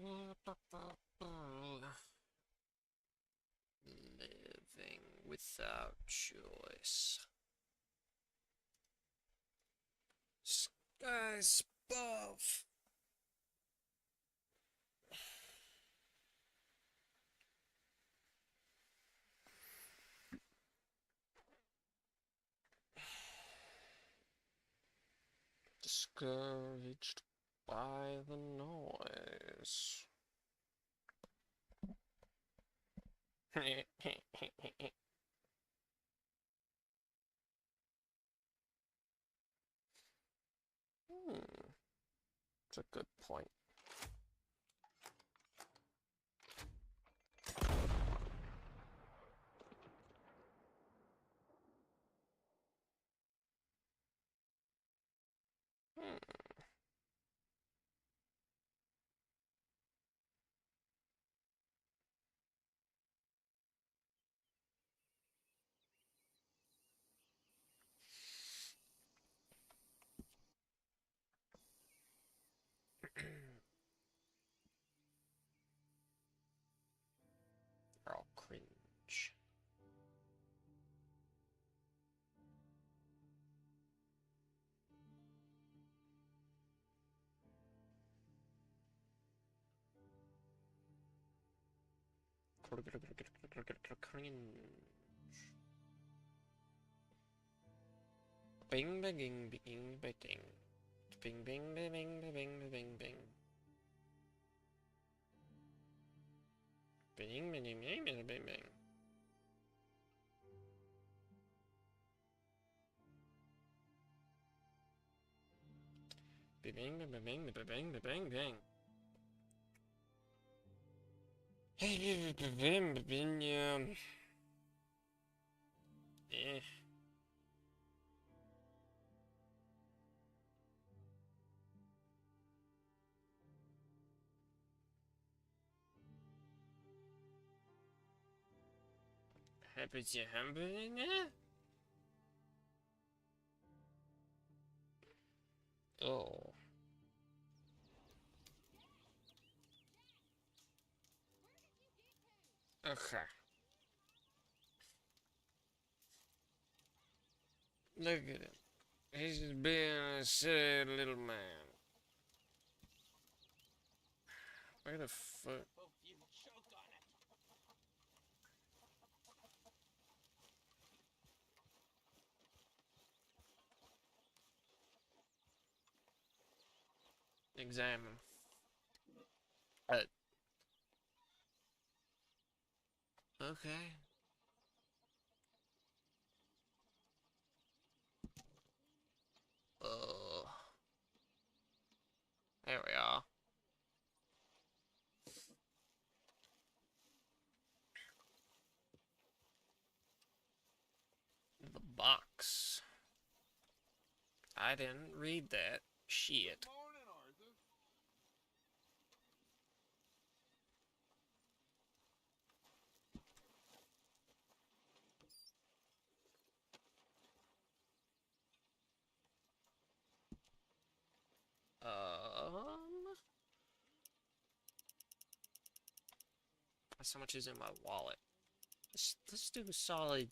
Living without choice. Skies above. Discouraged by the noise. That's a good point. They're all cringe. Cringe. Bing, bing, bing, bing, bing. Bing, bing, bing, bing, bing, bing, bing. Bing, bing, bing, bing, bing, bing, bing. Bing, bing, bing, bing, bing, bing, bing, bing. Hey, bing, bing, bing, eh. Happy to have it. Oh. Okay. Look at him. He's just being a silly little man. Where the fuck? Examine. Okay. Oh. There we are. The box. I didn't read that. Shit. Morning, Arthur. How much is in my wallet? Let's do a solid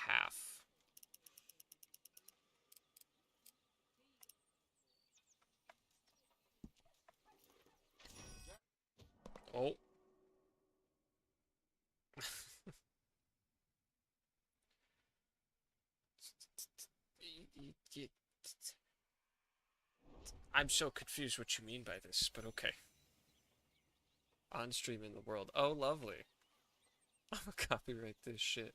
half. Oh. I'm so confused what you mean by this, but okay. On stream in the world. Oh, lovely. I'm gonna copyright this shit.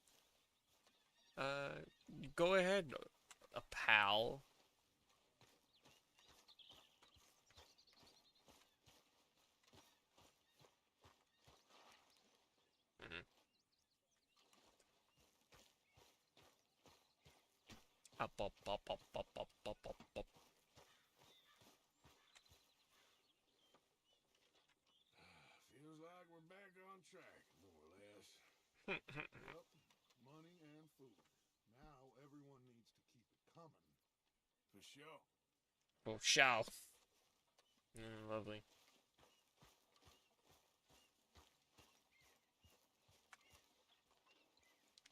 Go ahead, a pal. Mm-hmm. Up, up, up, up, up, up, up, up, up. Feels like we're back on track, more or less. Yep, money and food. Now everyone needs to keep it coming. For sure. Oh, shall. Lovely.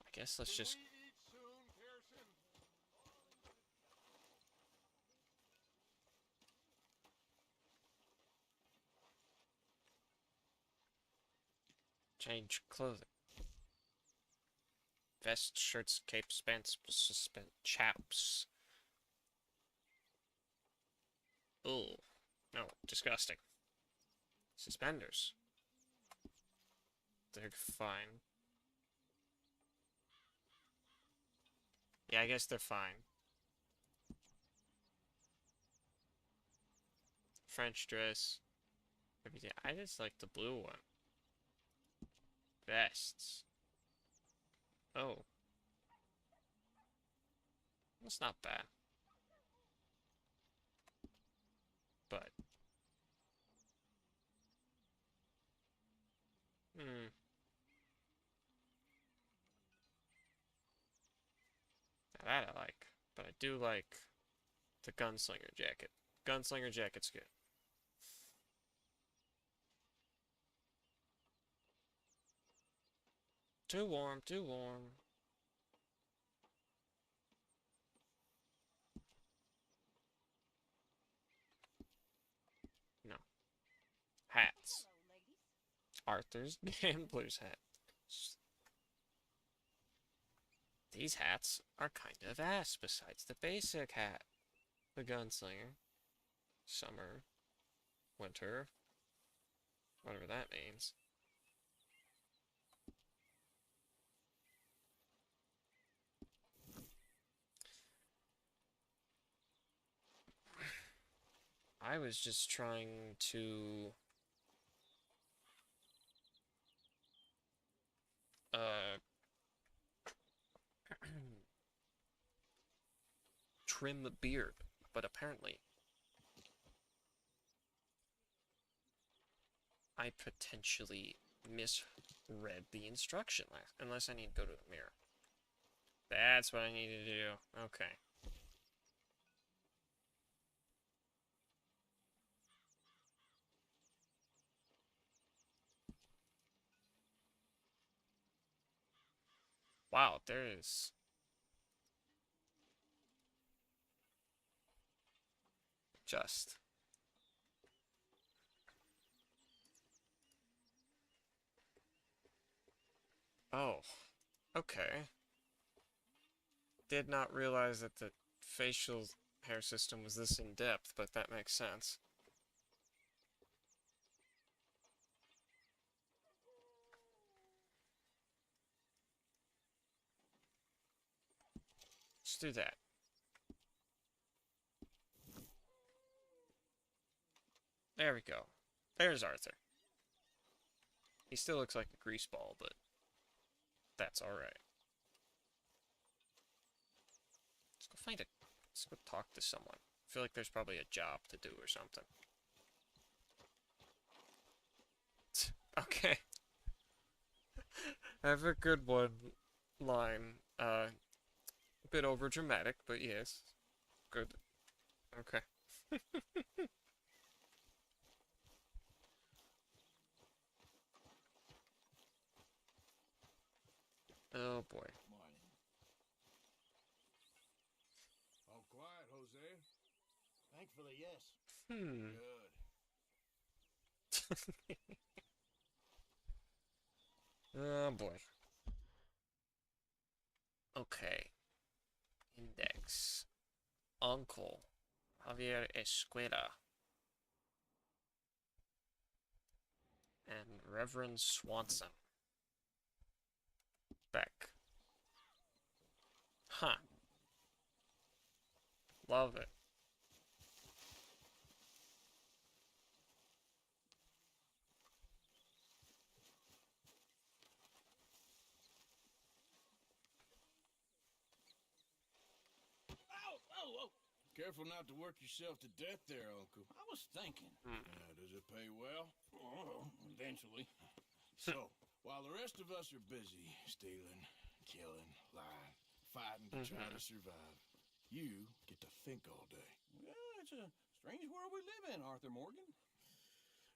I guess let's just... We eat soon, Pearson? change clothing. Vest, shirts, capes, pants, chaps. Ugh. No, disgusting. Suspenders. They're fine. Yeah, I guess they're fine. French dress. Everything. I just like the blue one. Vests. Oh. That's not bad. But. Hmm. Now that I like. But I do like the gunslinger jacket. Gunslinger jacket's good. Too warm, too warm. No. Hats. Arthur's gambler's hat. These hats are kind of ass besides the basic hat. The gunslinger. Summer. Winter. Whatever that means. I was just trying to trim the beard, but apparently I potentially misread the instruction unless I need to go to the mirror. That's what I need to do. Okay. Wow, there is... just... Oh. Okay. Did not realize that the facial hair system was this in-depth, but that makes sense. Let's do that. There we go. There's Arthur. He still looks like a grease ball, but that's alright. Let's go find it. Let's go talk to someone. I feel like there's probably a job to do or something. Okay. I have a good one line. A bit over dramatic, but yes. Good. Okay. Oh boy. Morning. All quiet, Jose. Thankfully, yes. Hmm. Good. Oh boy. Okay. Index. Uncle. Javier Escuela. And Reverend Swanson. Beck. Huh. Love it. Oh! Careful not to work yourself to death there, Uncle. I was thinking. Does it pay well? Oh, eventually. So, while the rest of us are busy stealing, killing, lying, fighting to try to survive, you get to think all day. Well, it's a Strange world we live in, Arthur Morgan.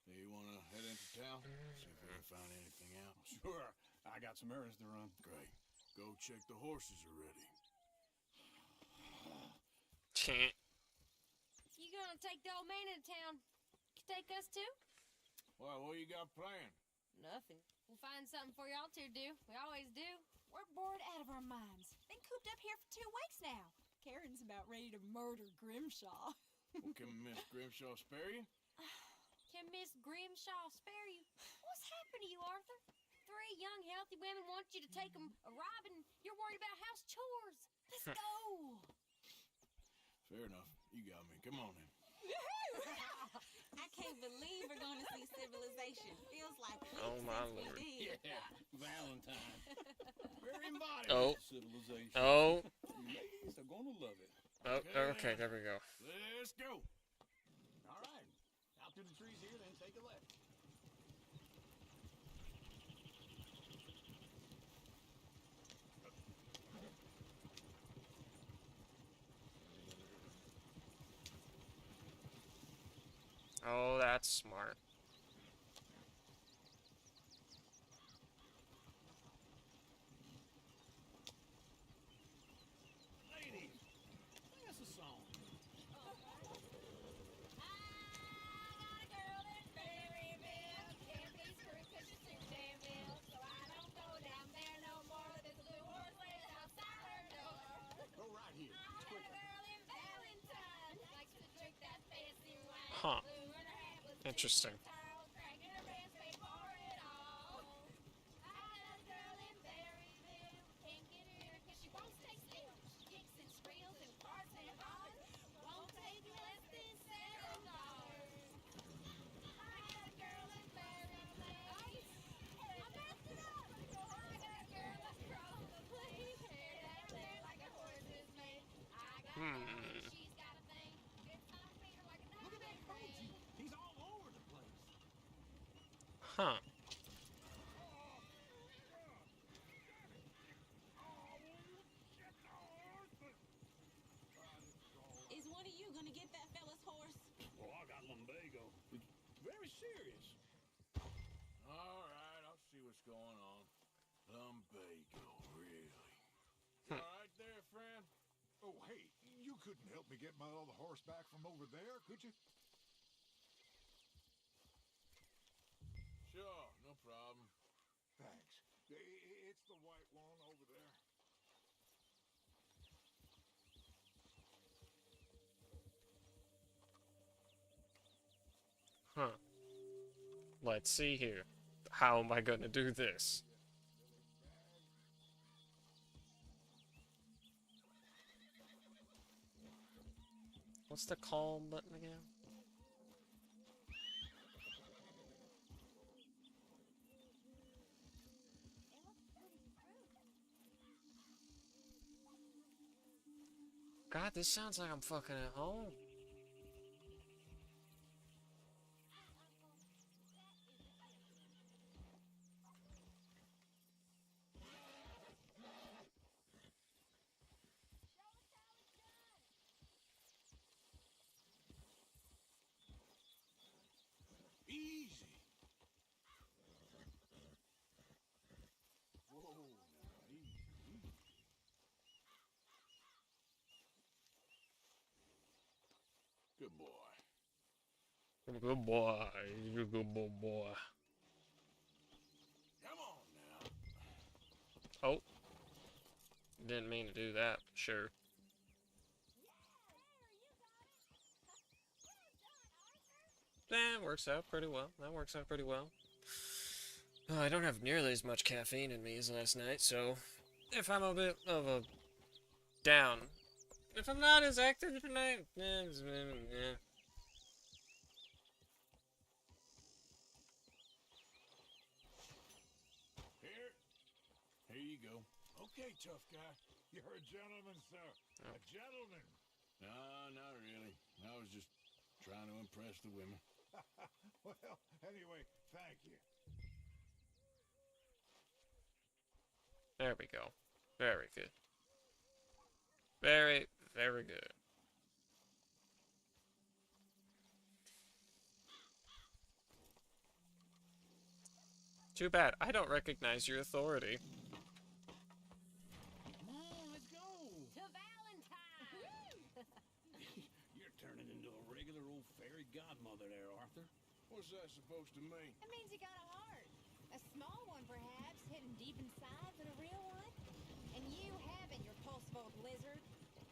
Do you want to head into town? See if we can find anything out? Sure. I got some errands to run. Great. Go check the horses are ready. You gonna take the old man into town? You take us too? Well, what you got planned? Nothing. We'll find something for y'all to do. We always do. We're bored out of our minds. Been cooped up here for 2 weeks now. Karen's about ready to murder Grimshaw. Well, can Miss Grimshaw spare you? Can Miss Grimshaw spare you? What's happened to you, Arthur? 3 young, healthy women want you to take them a robbing. You're worried about house chores. Let's go. Fair enough. You got me. Come on then. I can't believe we're going to see civilization. Feels like weeks Oh, my since Lord. we did. Yeah, Valentine. Very embodied Oh. civilization. Oh, Ladies are gonna love it. oh, okay, there we go. Let's go. All right. Out through the trees here, then take a left. Oh, that's smart. Ladies, sing us a song. Go right here. Quicker. Huh. Interesting. Look at that Koji. He's all over the place. Huh. Is one of you going to get that fella's horse? Oh, I got lumbago. It's very serious. All right, I'll see what's going on. Lumbago, really? You all right there, friend? Oh, hey, you couldn't help me get my other horse back from over there, could you? Sure, no problem. Thanks. It's the white one over there. Huh. Let's see here. How am I gonna do this? What's the calm button again? God, this sounds like I'm fucking at home. Easy. Whoa, now, easy. Good boy. Good boy. You good boy. Come on now. Oh. Didn't mean to do that, but sure. That works out pretty well. That works out pretty well. I don't have nearly as much caffeine in me as last night, so if I'm a bit of a down, if I'm not as active tonight, yeah. Here you go. Okay, tough guy. You're a gentleman, sir. Oh. A gentleman. No, not really. I was just trying to impress the women. Well, anyway, thank you. There we go. Very good. Very, very good. Too bad. I don't recognize your authority. Come on, let's go. To Valentine! You're turning into a regular old fairy godmother there, Arthur. What's that supposed to mean? It means you got a heart. A small one, perhaps, hidden deep inside, but a real one. And you haven't, your pulse old lizard.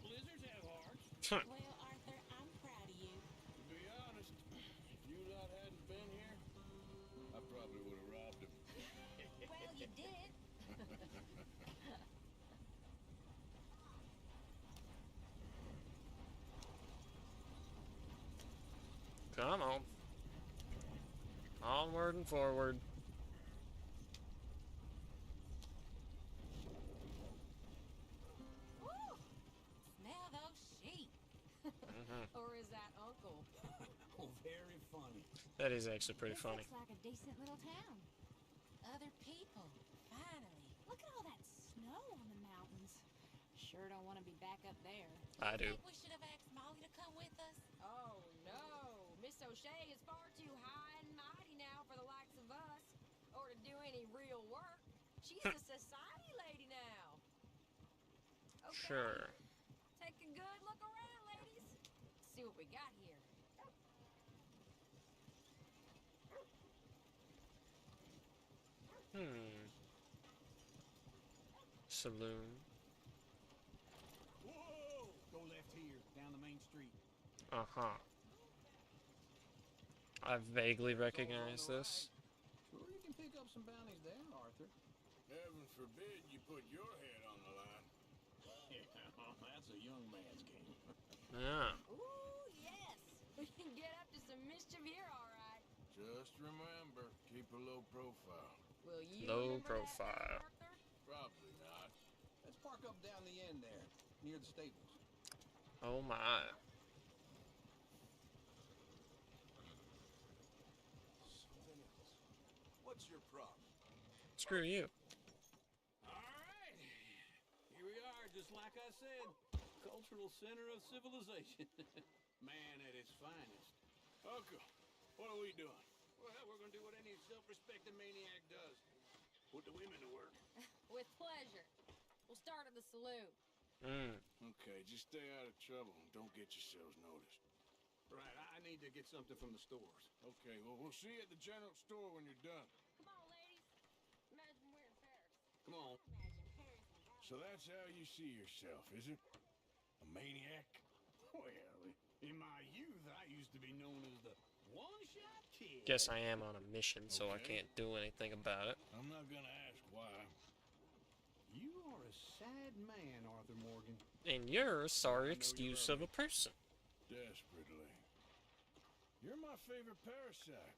Blizzards have hearts. Well, Arthur, I'm proud of you. To be honest, if you lot hadn't been here, I probably would have robbed him. Well, you did. Come on. Onward and forward. Woo! Smell those sheep. Or is that Uncle? Oh, very funny. That is actually pretty This funny. looks like a decent little town. Other people, finally. Look at all that snow on the mountains. Sure don't want to be back up there. I do. Think we should have asked Molly to come with us? Oh, no. Miss O'Shea is far too high and mighty now for the likes of us. Or to do any real work. She's a society lady now. Okay. Sure. Take a good look around, ladies. See what we got here. Saloon. Whoa! Go left here, down the main street. Uh-huh. I vaguely recognize this. Sure, you can pick up some bounties there, Arthur. Heaven forbid you put your head on the line. Yeah, that's a young man's game. Yeah. Ooh, yes. We can get up to some mischief here, all right. Just remember, keep a low profile. Will you Low remember that, profile. Arthur? Probably not. Let's park up down the end there, near the stables. Oh my. Something else. What's your problem? Screw you. All right. Here we are, just like I said. Cultural center of civilization. Man at its finest. Uncle, what are we doing? Well, we're gonna do what any self-respecting maniac does. Put the women to work. With pleasure. We'll start at the saloon. Okay, just stay out of trouble and don't get yourselves noticed. Right, I need to get something from the stores. Okay, well, we'll see you at the general store when you're done. Come on, ladies. Imagine we're in Paris. Come on. Imagine Paris and Rome. So that's how you see yourself, is it? A maniac? Well, in my youth, I used to be known as the one-shot kid. Guess I am on a mission, so I Okay. can't do anything about it. I'm not gonna ask why. You are a sad man, Arthur Morgan. And you're a sorry I know excuse you're of a person. Desperately. You're my favorite parasite.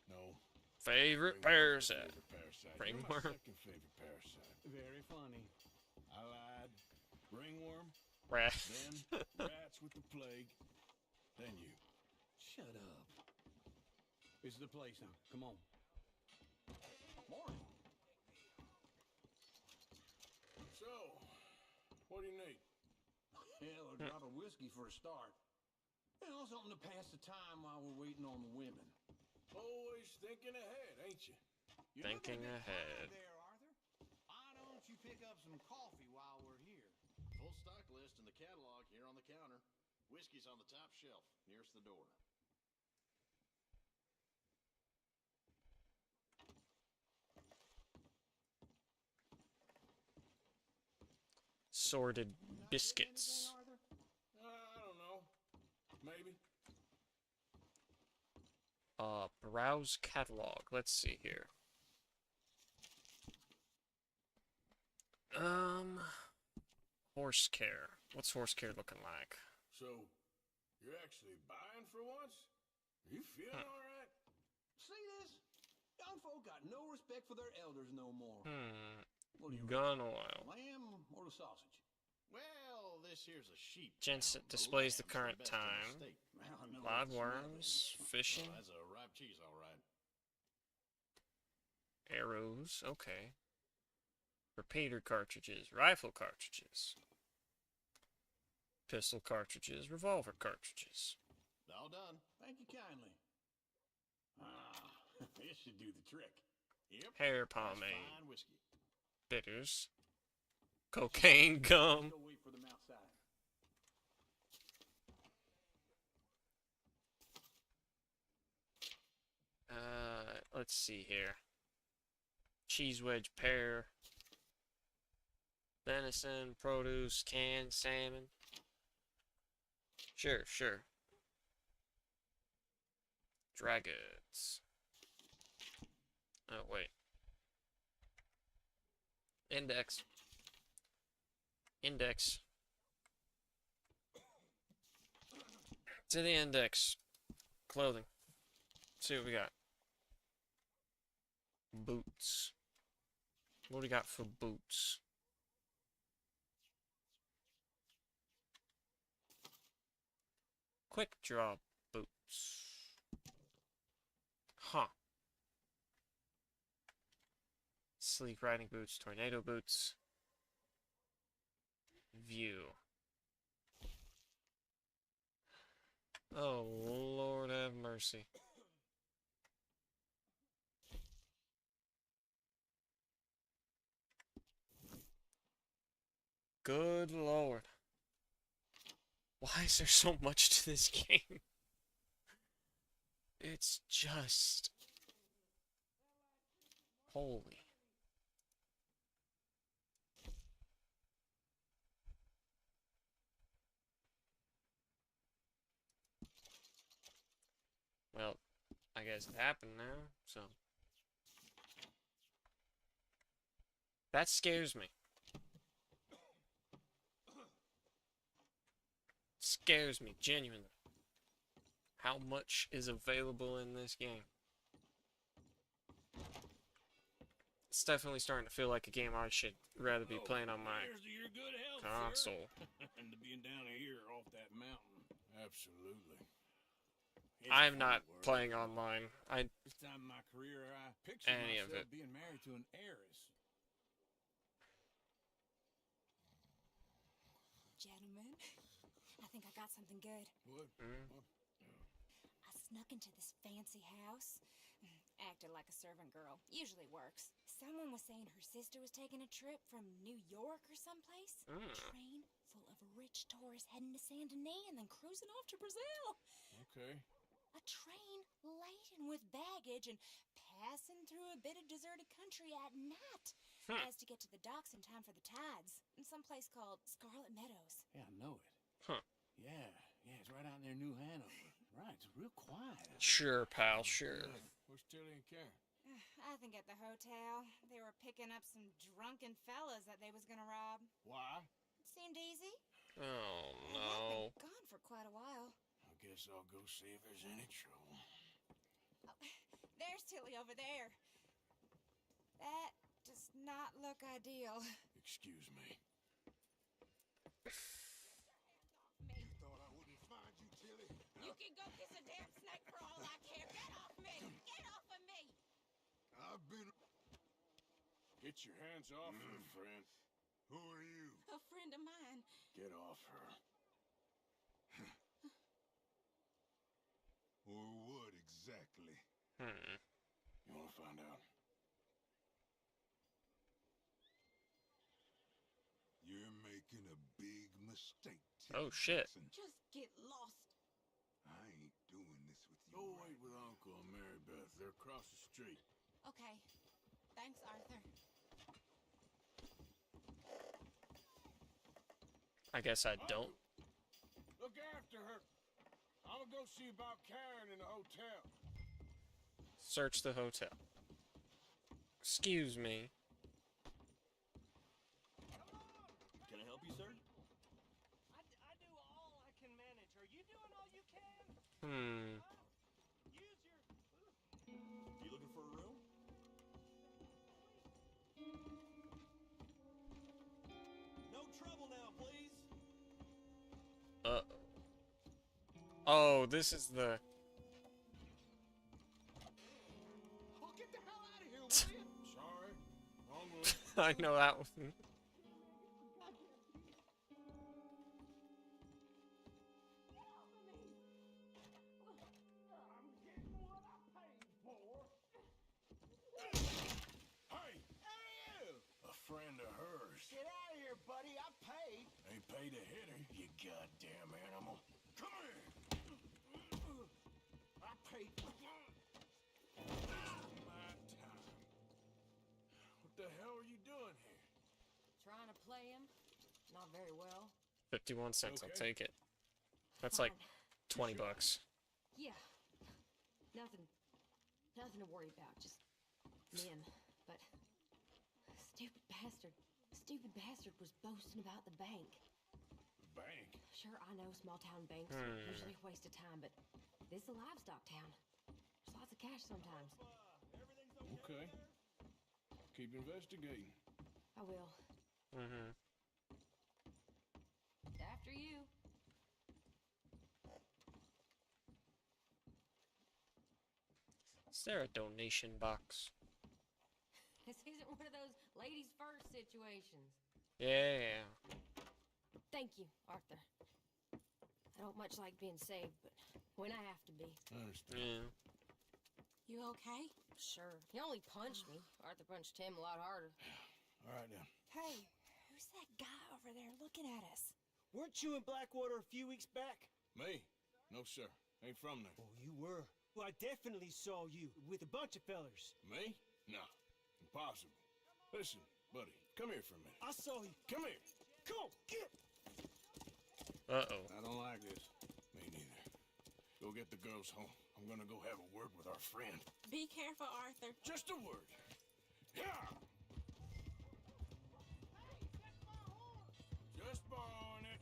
No. Favorite Ringworm's my parasite. favorite parasite. You're Ringworm. my second favorite parasite. Very funny. I lied. Ringworm, Rat. then rats with the plague, then you. Shut up. This is the place now. Come on. Morning. So, what do you need? Hell, a drop of whiskey for a start. You know, something to pass the time while we're waiting on the women. Always thinking ahead, ain't you? You're looking Thinking a bit tired ahead. there, Arthur. Why don't you pick up some coffee while we're here? Full stock list in the catalog here on the counter. Whiskey's on the top shelf, nearest the door. Sorted You not getting biscuits. anything, Arthur? I don't know. Maybe. Browse catalog. Let's see here. Horse care. What's horse care looking like? So, you're actually buying for once? Are you feeling all right? See this? Young folk got no respect for their elders no more. What do you Gun oil. lamb or the sausage? Well, this here's a sheep. Gents, town. it displays the lamb's current best in the time. state. Well, I know Live I can smell it. worms, fishing, Oh, that's a ripe cheese, all right. arrows. Okay. Repeater cartridges, rifle cartridges, pistol cartridges, revolver cartridges. All done. Thank you kindly. Ah, this should do the trick. Yep. Hair That's pomade. fine whiskey. Bitters. Cocaine gum. Go wait for them outside. Let's see here. Cheese wedge pear. Venison, produce, canned salmon. Sure, sure. Dry goods. Oh, wait. Index. Index. To the index. Clothing. See what we got. Boots. What do we got for boots? Quick draw boots. Huh. Sleek riding boots, tornado boots. View. Oh, Lord have mercy. Good Lord. Why is there so much to this game? It's just... holy. Well, I guess it happened now, so... That scares me. Scares me, genuinely. How much is available in this game? It's definitely starting to feel like a game I should rather be playing on my Here's to your good health, console. sir. And to being down here off that mountain. Absolutely. It's I'm fun not work. playing online. This time in my career, I picture Any of myself it. being married to an heiress. Gentlemen, I think I got something good. What? I snuck into this fancy house. Acted like a servant girl. Usually works. Someone was saying her sister was taking a trip from New York or someplace. A train full of rich tourists heading to Saint Denis and then cruising off to Brazil. Okay. A train laden with baggage and passing through a bit of deserted country at night. As to get to the docks in time for the tides. In some place called Scarlet Meadows. Yeah, I know it. Huh. Yeah, it's right out near New Hanover. Right, it's real quiet. Sure, pal, sure. Where's Tilly and Karen? I think at the hotel. They were picking up some drunken fellas that they was gonna rob. Why? Seemed easy. Oh, They have no. been gone for quite a while. I guess I'll go see if there's any trouble. Oh, there's Tilly over there. That does not look ideal. Excuse me. Me. Thought I wouldn't find you, Tilly. You can go kiss a damn snake for all I care. Get off me! Get off of me! I've been... Get your hands off her, friend. Who are you? A friend of mine. Get off her. Or what exactly? You want to find out? You're making a big mistake, Oh, Tilly shit. Jackson. Just get lost. I ain't doing this with you. Go right wait with now. Uncle and Mary Beth. They're across the street. Okay. Thanks, Arthur. I guess I don't. Look after her. I'm gonna go see about Karen in the hotel. Search the hotel. Excuse me. Can I help you, sir? I do all I can manage. Are you doing all you can? Use your... You looking for a room? No trouble now, please. Oh, this is the... Oh, get the hell out of here, will you? Sorry. Wrong room. I know that one. pay to hit her, you goddamn animal. Come here. I paid. This is my time. What the hell are you doing here? Trying to play him? Not very well. 51 cents, I'll Okay. take it. That's like Fine. 20 bucks. Yeah. Nothing to worry about. Just men. But stupid bastard was boasting about the bank. The bank? Sure, I know small town banks are usually a waste of time, but this is a livestock town. There's lots of cash sometimes. Okay. Keep investigating. I will. Mm-hmm. After you. Is there a donation box? This isn't one of those ladies first situations. Yeah. Thank you, Arthur. I don't much like being saved, but when I have to be. I understand. Yeah. You okay? Sure. He only punched me. Arthur punched him a lot harder. All right, now. Hey, who's that guy over there looking at us? Weren't you in Blackwater a few weeks back? Me? No, sir. Ain't from there. Oh, you were. Well, I definitely saw you with a bunch of fellers. Me? No. Impossible. Listen, buddy, come here for a minute. I saw you. Come here. Come on, get. Uh-oh. I don't like this. Me neither. Go get the girls home. I'm gonna go have a word with our friend. Be careful, Arthur. Just a word. Yeah! Just borrowing it.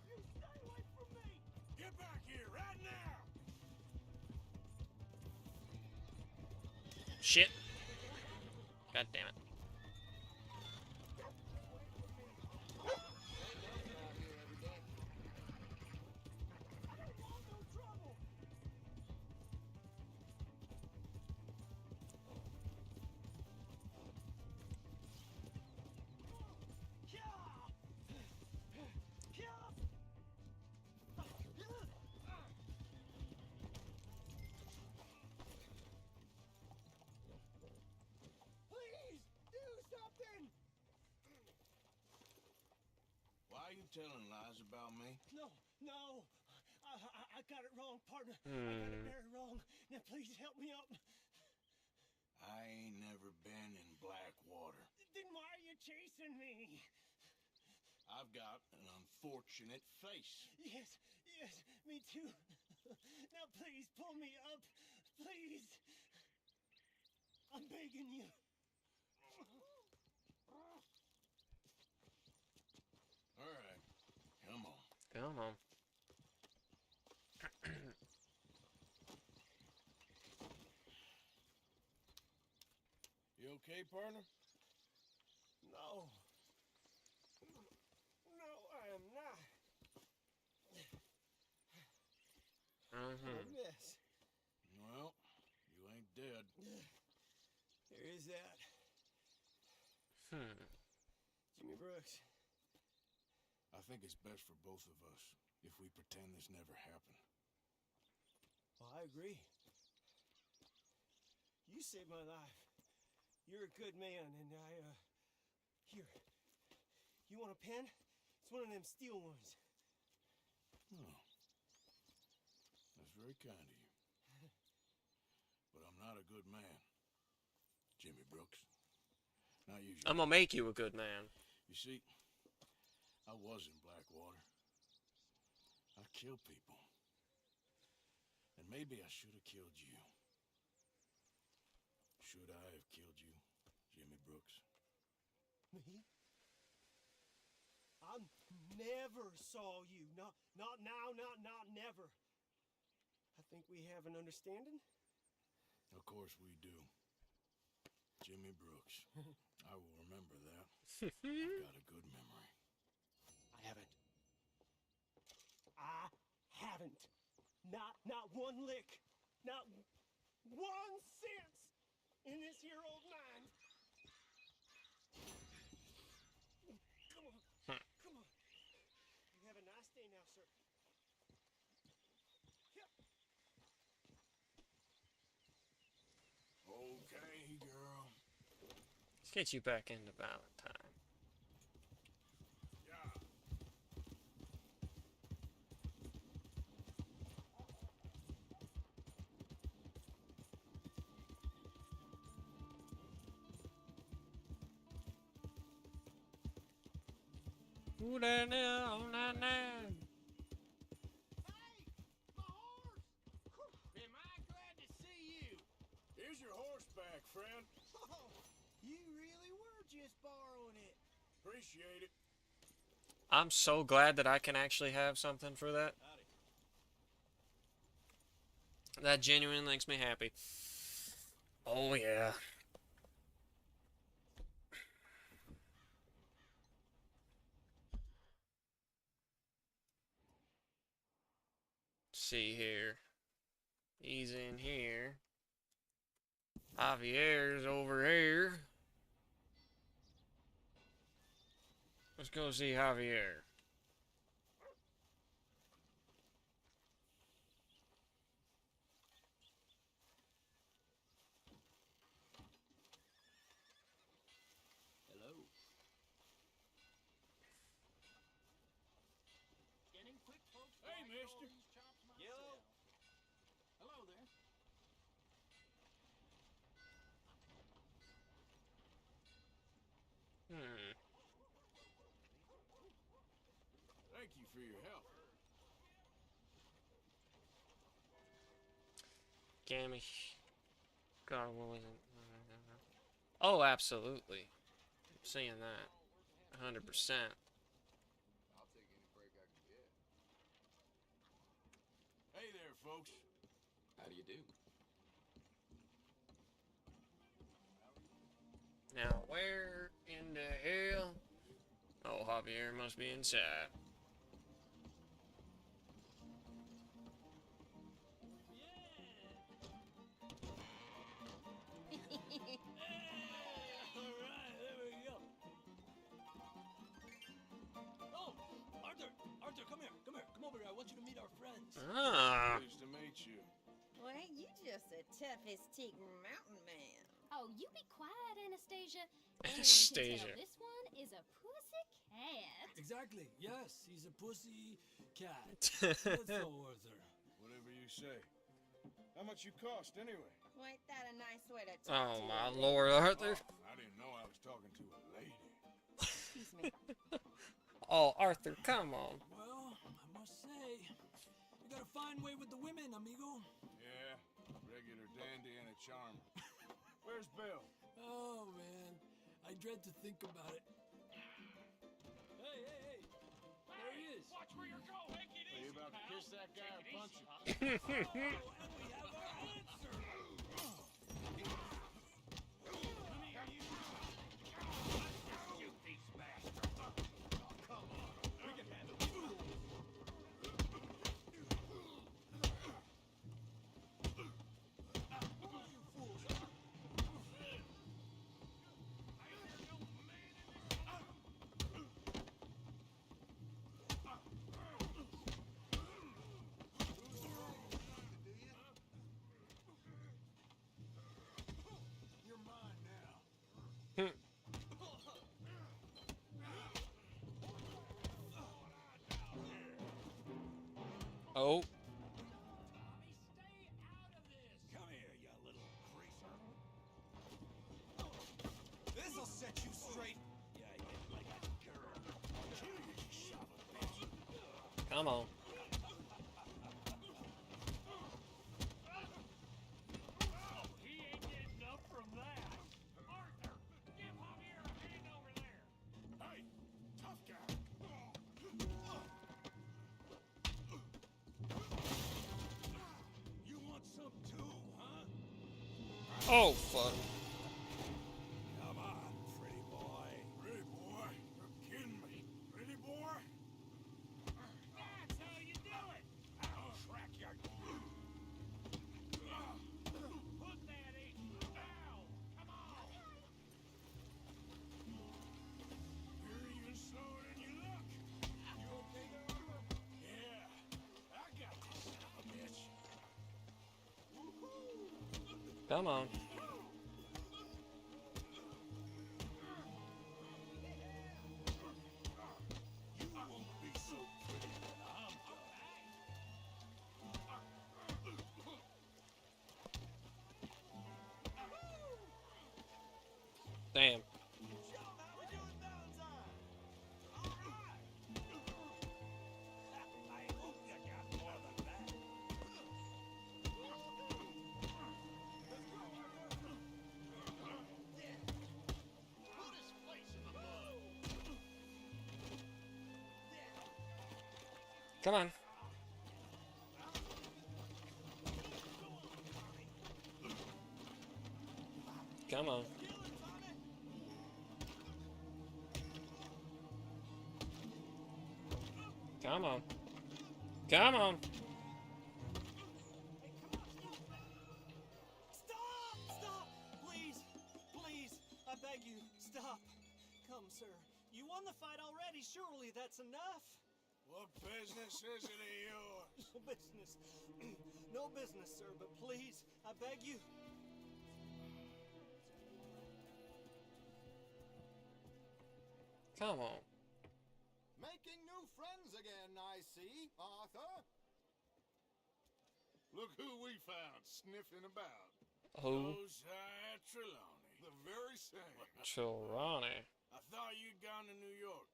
You stay away from me. Get back here right now! Shit. God damn it. Please do something. Why are you telling lies about me? No. I got it wrong, partner. I got it very wrong. Now please help me up. I ain't never been in Blackwater. Then why are you chasing me? I've got an unfortunate face. Yes, me too. Now please pull me up. Please. I'm begging you. All right, come on. Come on. You okay, partner? No. No, I am not. I'm a mess. Well, you ain't dead. There is that. Jimmy Brooks. I think it's best for both of us if we pretend this never happened. Well, I agree. You saved my life. You're a good man, and here. You want a pen? It's one of them steel ones. Oh. That's very kind of you. But I'm not a good man, Jimmy Brooks. Not usually. I'm gonna make you a good man. You see, I was in Blackwater. I killed people. And maybe I should have killed you. Should I have killed you, Jimmy Brooks? Me? I never saw you. Not now, not never. I think we have an understanding. Of course we do. Jimmy Brooks. I will remember that. I've got a good memory. I haven't. Not one lick. Not 1 cent in this here old mine. Come on. Come on. You have a nice day now, sir. Yep. Okay, girl. Let's get you back into Valentine. Yeah. Ooh, da, na, oh, na, na. Am I glad to see you? Here's your horse back, friend. Oh, you really were just borrowing it. Appreciate it. I'm so glad that I can actually have something for that. Howdy. That genuinely makes me happy. Oh, yeah. See here. He's in here. Javier's over here. Let's go see Javier. Hello. Getting quick, folks. Hey, mister. Hello. Hello there. Hmm. Thank you for your help. Gammy. God, what was it? Oh, absolutely. I'm seeing that. 100%. I'll take any break I can get. Hey there, folks. How do you do? Now, where in the hell? Oh, Javier must be inside. Alright, there we go. Oh, Arthur, come here. Come over here. I want you to meet our friends. Ah. Pleased to meet you. Well, ain't you just the toughest teak mountain man? Oh, you be quiet, Anastasia. Anastasia. Anyone can tell this one is a pussy cat. Exactly. Yes, he's a pussy cat. That's so, Arthur. Whatever you say. How much you cost, anyway? Well, ain't that a nice way to talk Oh, to my a Lord, Arthur. Oh, I didn't know I was talking to a lady. Excuse me. Oh, Arthur, come on. Well, I must say, you got a fine way with the women, amigo. Yeah, regular dandy and a charmer. Where's Bill? Oh, man. I dread to think about it. Hey! There he is. Watch where you're going. Take it Are you easy, about to pal. kiss that guy or Take it punch easy, him? huh? Oh, and we have our answer. You piece bastard. Come on. We can handle it. You're mine now. Oh. Come here, you little greaser. This'll set you straight. Yeah, yeah, like a girl. Kill you, you son of a bitch. Come on. He ain't getting up from that. Arthur, give Javier a hand over there. Hey, tough guy. You want some too, huh? Oh, fuck. Come on, pretty boy. Pretty boy, you're kidding me. Pretty boy? That's how you do it. I'll track you. Put that in. Now, come on. You're even slower than you look. You okay there, Arthur? Yeah, I got this son of a bitch. Come on. You won't be so pretty when I'm Damn. How we doing, Valentine? All right. Come on. Come on. Come on. Come on. Stop! Stop! Please! Please! I beg you, stop! Come, sir. You won the fight already. Surely that's enough. What business is it of yours? No business. No business, sir, but please, I beg you. Come on. Making new friends again, I see, Arthur. Look who we found sniffing about. Who? Josiah Trelawney. The very same. Trelawney. I thought you'd gone to New York.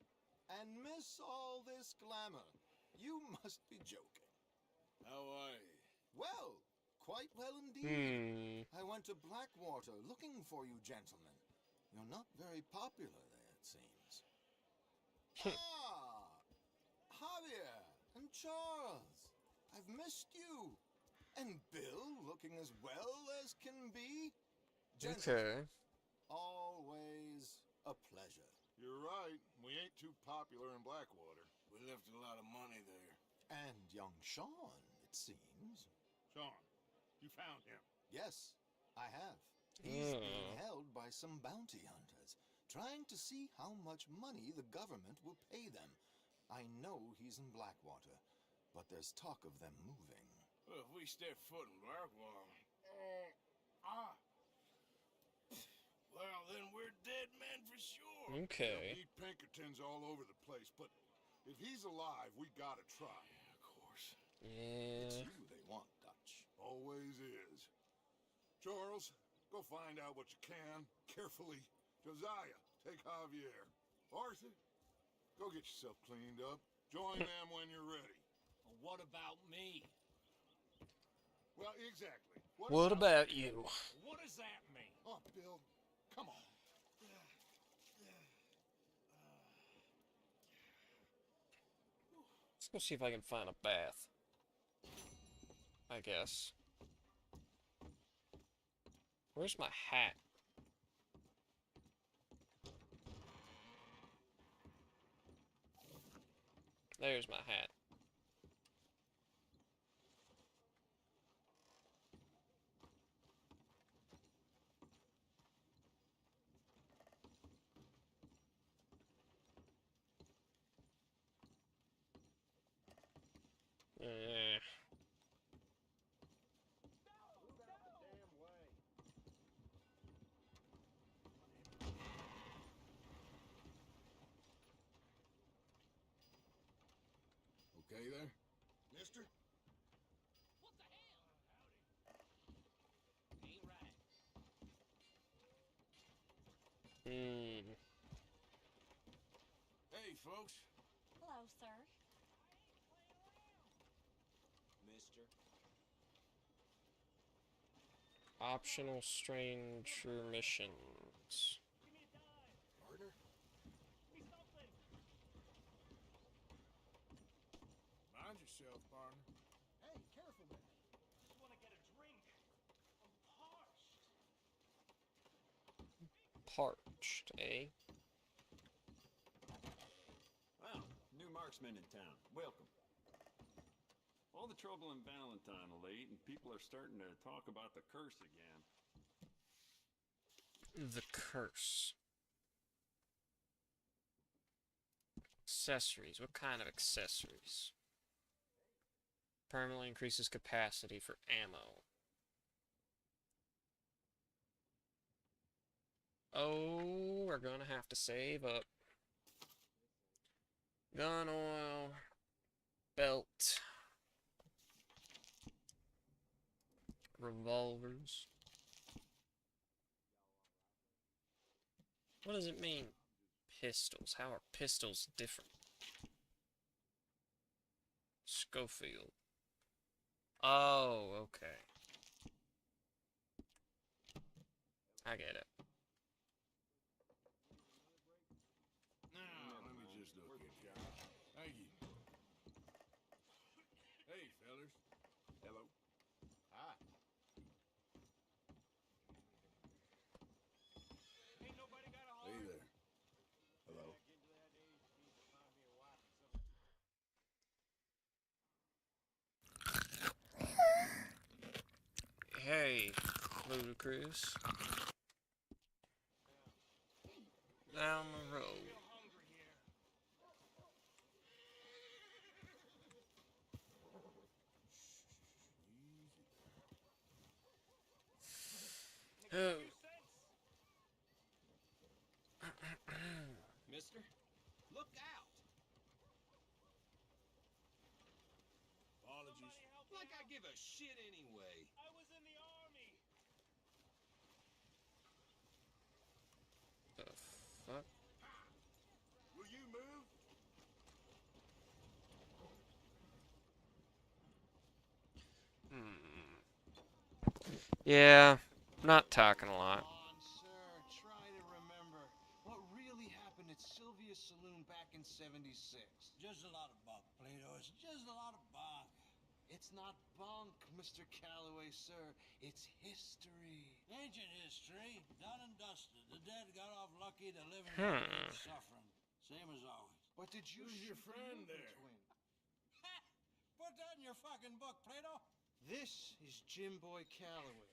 And miss all this glamour. You must be joking. How are you? Well, quite well indeed. Hmm. I went to Blackwater looking for you gentlemen. You're not very popular there, it seems. Javier and Charles. I've missed you. And Bill looking as well as can be. Okay. Always a pleasure. You're right. We ain't too popular in Blackwater. We left a lot of money there. And young Sean, it seems. Sean, you found him. Yes, I have. He's being held by some bounty hunters, trying to see how much money the government will pay them. I know he's in Blackwater, but there's talk of them moving. Well, if we step foot in Blackwater... Well, then we're dead men for sure. Okay. There'll be Pinkertons all over the place, but if he's alive, we gotta try. Yeah, of course. Yeah. It's you they want, Dutch. Always is. Charles, go find out what you can, carefully. Josiah, take Javier. Arthur, go get yourself cleaned up. Join them when you're ready. What about me? Well, exactly. What about you? What does that mean? Oh, Bill, come on. Let's go see if I can find a bath. I guess. Where's my hat? There's my hat. Okay there? Mister? What the hell? Howdy. Ain't right. Hey, folks. Hello, sir. Mister. Optional stranger missions. Partner? Mind yourself, partner. Hey, careful there. Just want to get a drink. I'm parched. Parched, eh? Well, new marksman in town. Welcome. All the trouble in Valentine of late, and people are starting to talk about the curse again. The curse. Accessories. What kind of accessories? Permanently increases capacity for ammo. Oh, we're gonna have to save up. Gun oil. Belt. Revolvers. What does it mean? Pistols. How are pistols different? Schofield. Oh, okay. I get it. Now, let me just look at you. Thank you. cruise. Down the road. Oh. Mister, look out! Apologies. Like I give a shit anyway. I was in the army. The fuck? Will you move? Yeah, not talking a lot. Come on, sir. Try to remember what really happened at Sylvia's Saloon back in '76. Just a lot of bunk, Plato. It's just a lot of bunk. It's not bunk, Mr. Calloway, sir. It's history. Ancient history, done and dusted. The dead got off lucky, the living got off suffering. Same as always. But did you Who's your shoot the friend movement there? twin? Put that in your fucking book, Plato. This is Jim Boy Calloway.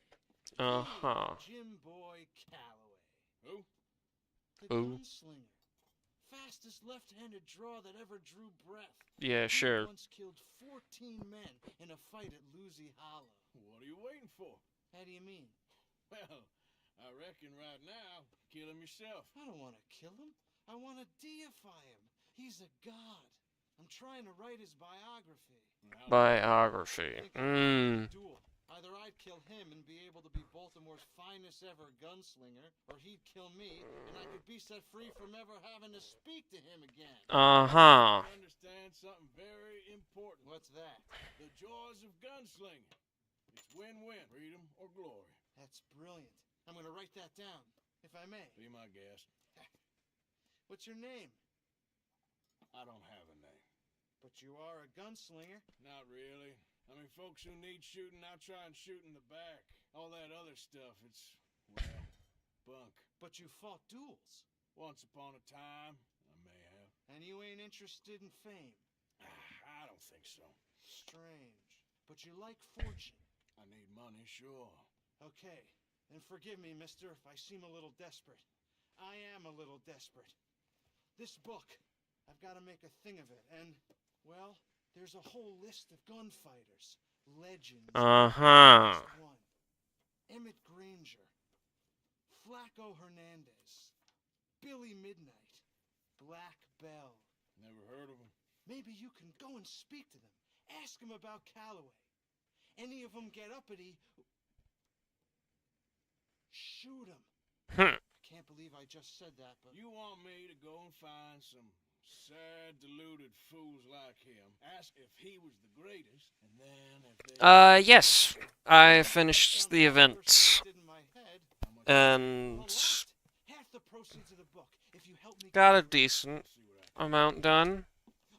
Uh-huh. Jim Boy Calloway. Who? The Who? gunslinger. Fastest left-handed draw that ever drew breath. Yeah, He sure. once killed 14 men in a fight at Lucy Hollow. What are you waiting for? How do you mean? Well, I reckon right now, kill him yourself. I don't want to kill him. I want to deify him. He's a god. I'm trying to write his biography. Biography. Duel. Either I'd kill him and be able to be Baltimore's finest ever gunslinger, or he'd kill me and I could be set free from ever having to speak to him again. Uh-huh. I understand something very important. What's that? The joys of gunslinging. It's win-win, freedom or glory. That's brilliant. I'm going to write that down, if I may. Be my guest. What's your name? I don't have a name. But you are a gunslinger. Not really. I mean, folks who need shooting, I'll try and shoot in the back. All that other stuff, it's, well, bunk. But you fought duels. Once upon a time, I may have. And you ain't interested in fame. I don't think so. Strange. But you like fortune. I need money, sure. Okay. And forgive me, mister, if I seem a little desperate. I am a little desperate. This book, I've got to make a thing of it. And, well, there's a whole list of gunfighters. Legends. Uh-huh. Just one. Emmett Granger. Flaco Hernandez. Billy Midnight. Black Bell. Never heard of him. Maybe you can go and speak to them. Ask them about Calloway. Any of them get uppity, shoot them. I can't believe I just said that, but... You want me to go and find some sad, deluded fools like him, ask if he was the greatest, and then if they... Yes. I finished the event. And Half the proceeds of the book, if you help me... got a decent amount done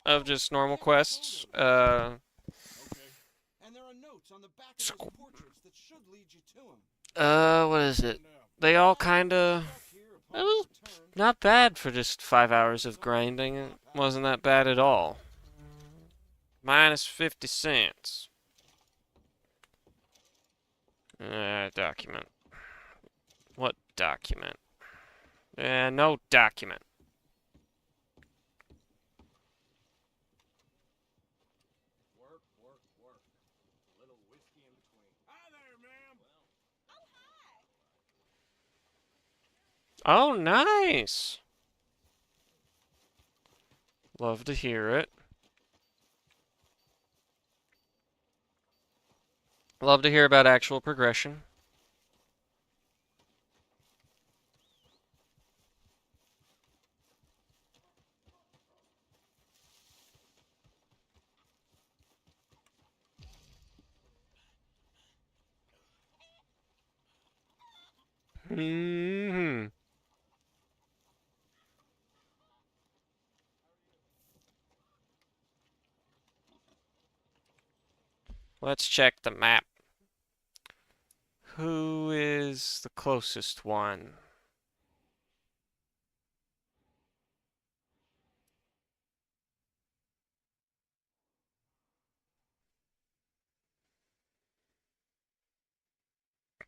of just normal quests. Okay. And there are notes on the back of those portraits that should lead you to him. What is it? They all kinda... It was not bad for just 5 hours of grinding. It wasn't that bad at all. Minus 50 cents. Document. What document? No document. Work, work, work. A little whiskey in between. Hi there, ma'am. Oh, nice. Love to hear it. Love to hear about actual progression. Hmm. Let's check the map. Who is the closest one?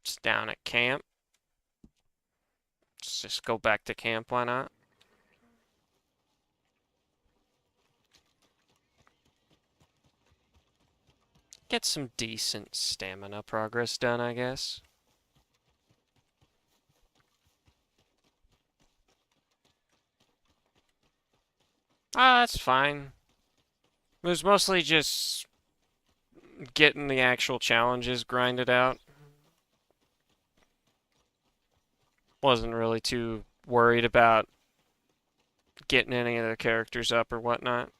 It's down at camp. Let's just go back to camp, why not? Get some decent stamina progress done, I guess. Ah, that's fine. It was mostly just getting the actual challenges grinded out. Wasn't really too worried about getting any of the characters up or whatnot.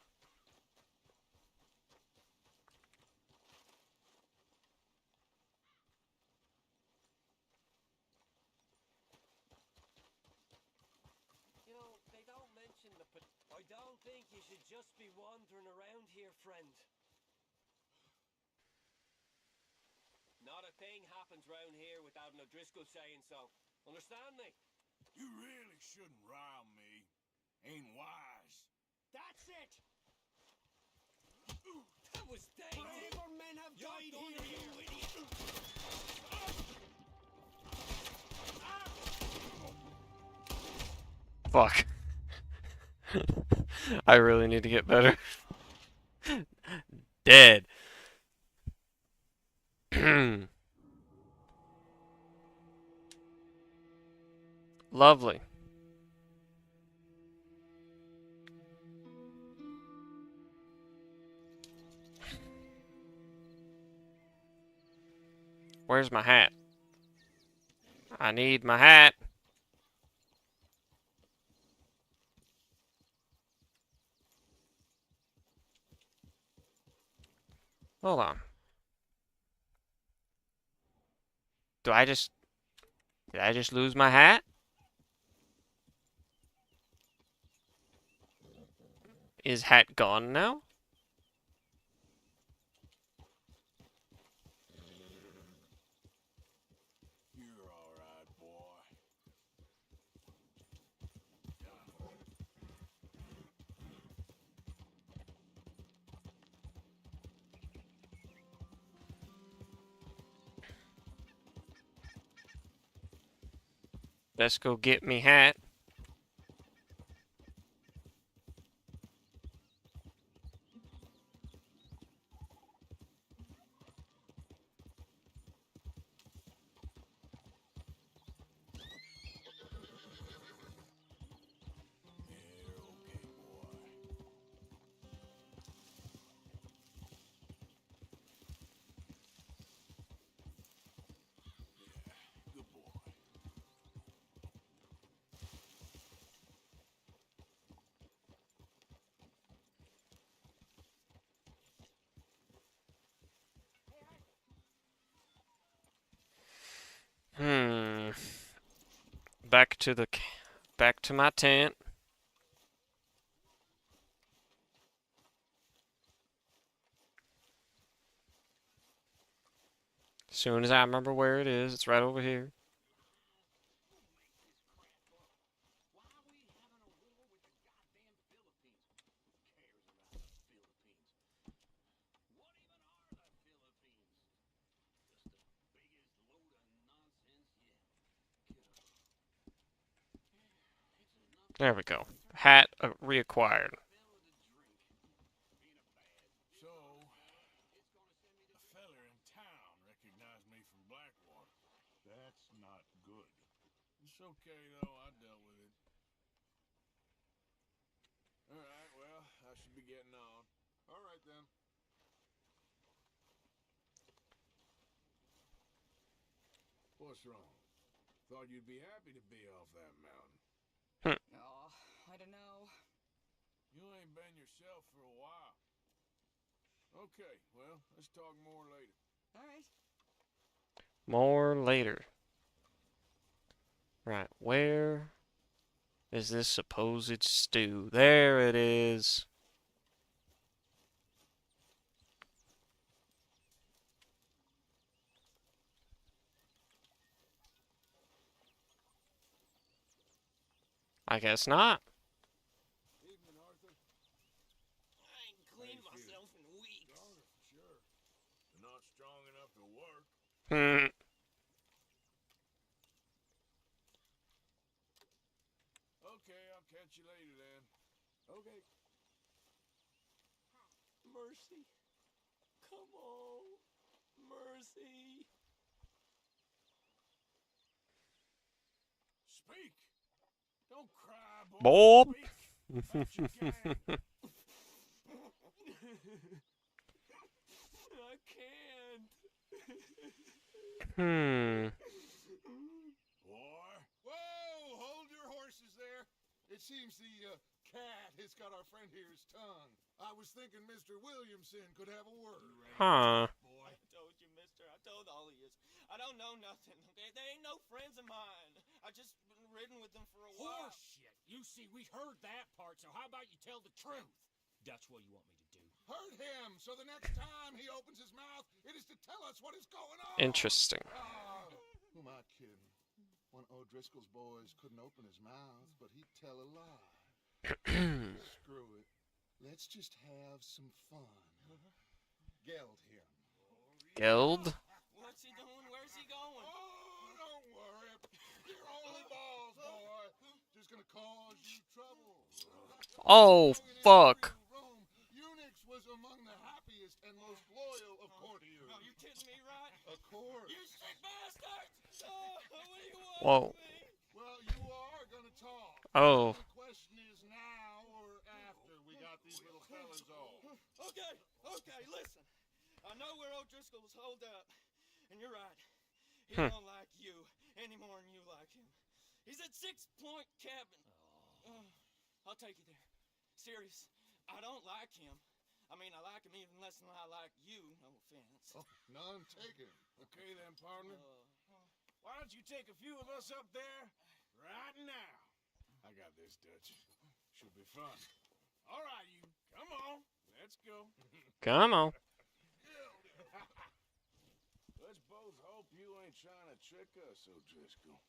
You know, they don't mention the... I don't think you should just be wandering around here, friend. Not a thing happens round here without an O'Driscoll saying so. Understand me? You really shouldn't rile me. Ain't wise. That's it! That was dainty! Braver men have died here, you idiot! Fuck. I really need to get better. Dead. Lovely. Where's my hat? I need my hat. Hold on. Did I just lose my hat? Is hat gone now? You're all right, boy. Let's go get me hat. You're okay, boy. Yeah, good boy. Back to my tent. As soon as I remember where it is, it's right over here. There we go. Hat reacquired. So, a feller in town recognized me from Blackwater. That's not good. It's okay, though. I dealt with it. All right, well, I should be getting on. All right, then. What's wrong? Thought you'd be happy to be off that mountain. Oh, I don't know. You ain't been yourself for a while. Okay, well, let's talk more later. All right. More later. Right, where is this supposed stew? There it is. I guess not. Evening, Arthur. I ain't cleaned myself in weeks. Stronger for sure. But not strong enough to work. Hmm. Okay, I'll catch you later then. Okay. Mercy. Come on. Mercy. Speak. Don't cry, boy. Bob. Speak about your gang. I can't. Boy. Whoa, hold your horses there. It seems the cat has got our friend here's tongue. I was thinking Mr. Williamson could have a word. Huh. Boy. I told you, mister. I told all of you. I don't know nothing. They ain't no friends of mine. I just been ridden with them for a while. Horseshit. You see, we heard that part, so how about you tell the truth? That's what you want me to do. Hurt him, so the next time he opens his mouth, it is to tell us what is going on. Interesting. Who am I kidding? One of O'Driscoll's boys couldn't open his mouth, but he'd tell a lie. Screw it. Let's just have some fun. Geld him. Geld? What's he doing? Where's he going? Oh, don't worry. You're only balls, boy. Just gonna cause you trouble. Oh, fuck. Rome, Unix was among the happiest and most loyal of courtiers. No, you kidding me, right? Of course. You sick bastards! Oh, what do you want Whoa. from me? Well, you are gonna talk. Oh. The question is now or after we got these little fellas off. Okay, listen. I know where O'Driscoll was holed up, and you're right. He don't like you any more than you like him. He's at 6 Point Cabin. I'll take you there. Serious. I don't like him. I mean, I like him even less than I like you. No offense. Oh, none taken. Okay then, partner. Why don't you take a few of us up there right now? I got this, Dutch. Should be fun. All right, you. Come on. Let's go. Come on. Let's both hope you ain't trying to trick us, O'Driscoll.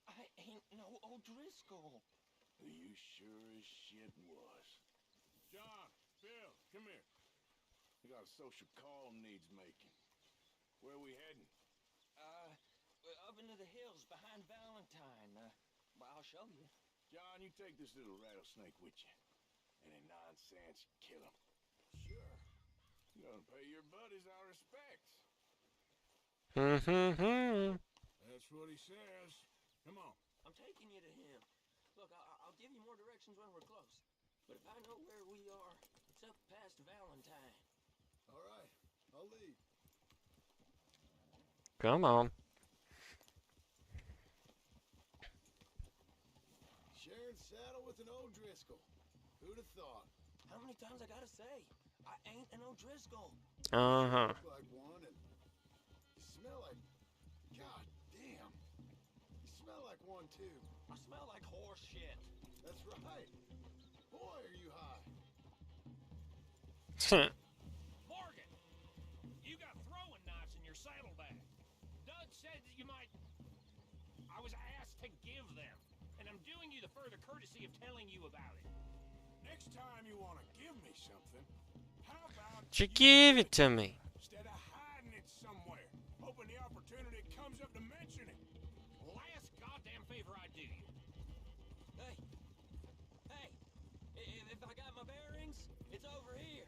I ain't no O'Driscoll. You sure as shit was. John, Bill, come here. We got a social call needs making. Where are we heading? Up into the hills behind Valentine. Well, I'll show you. John, you take this little rattlesnake with you. Any nonsense, kill him. Sure. You're gonna pay your buddies our respects. That's what he says. Come on. I'm taking you to him. Look, I'll give you more directions when we're close. But if I know where we are, it's up past Valentine. All right, I'll lead. Come on. Sharing saddle with an O'Driscoll. Who'd have thought? How many times I gotta say? I ain't an O'Driscoll. Uh-huh. Look like one, and you smell like... God damn. You smell like one, too. I smell like horse shit. That's right. Boy, are you high. Morgan, you got throwing knives in your saddlebag. Doug said that you might... I was asked to give them, and I'm doing you the further courtesy of telling you about it. Next time you want to give me something, how about You give it to me. instead of hiding it somewhere, hoping the opportunity comes up to mention it? Last goddamn favor I do you. Hey, if I got my bearings, it's over here.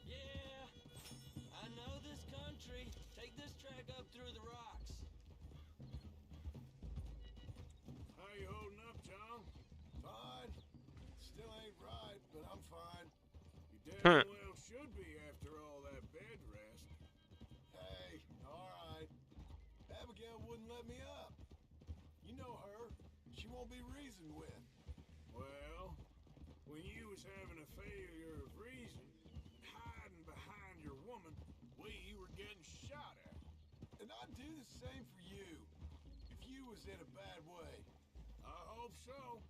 Yeah, I know this country. Take this track up through the rocks. How you holding up, John? Fine. Still ain't right, but I'm fine. You damn well should be after all that bed rest. Hey, all right. Abigail wouldn't let me up. You know her. She won't be reasoned with. Well, when you was having a failure of reason, hiding behind your woman, we were getting shot at. And I'd do the same for you, if you was in a bad way. I hope so.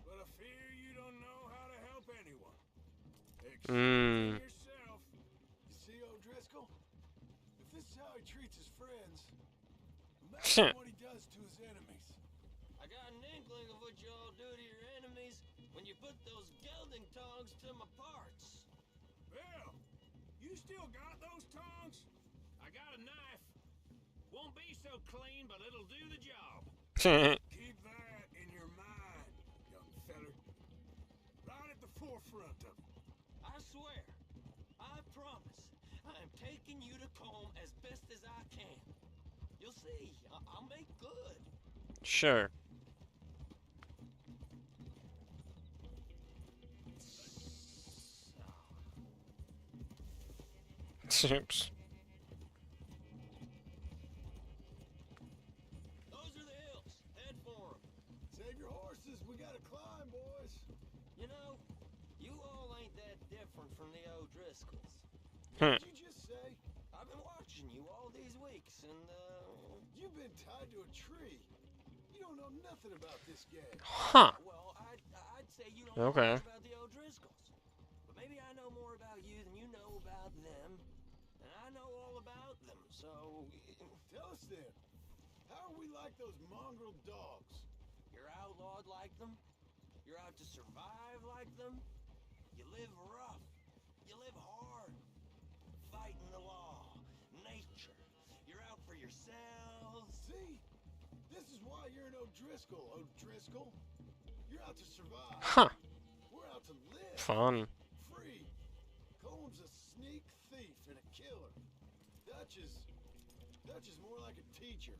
But I fear you don't know how to help anyone. Except yourself. You see, O'Driscoll? If this is how he treats his friends, imagine what he does to his enemies. I got an inkling of what y'all do to your enemies when you put those gelding tongs to my parts. Bill, you still got those tongs? I got a knife. Won't be so clean, but it'll do the job. Keep that in your mind, young feller. Right at the forefront of it. I swear, I promise, I am taking you to comb as best as I can. You'll see, I'll make good. Sure. Oops. Those are the hills. Head for 'em. Save your horses. We gotta climb, boys. You know, you all ain't that different from the O'Driscolls. What did you just say? I've been watching you all these weeks, and, You've been tied to a tree. You don't know nothing about this gang. Huh. well, I'd say you don't know Okay. much about the O'Driscolls. But maybe I know more about you than you know about them. And I know all about them, so... Tell us then. How are we like those mongrel dogs? You're outlawed like them. You're out to survive like them. You live rough. You live hard. Fighting the law. Nature. You're out for yourselves. See? This is why you're an O'Driscoll, O'Driscoll. You're out to survive. Huh. We're out to live. Fun. Free. Comb's a sneak thief and a killer. Dutch is more like a teacher.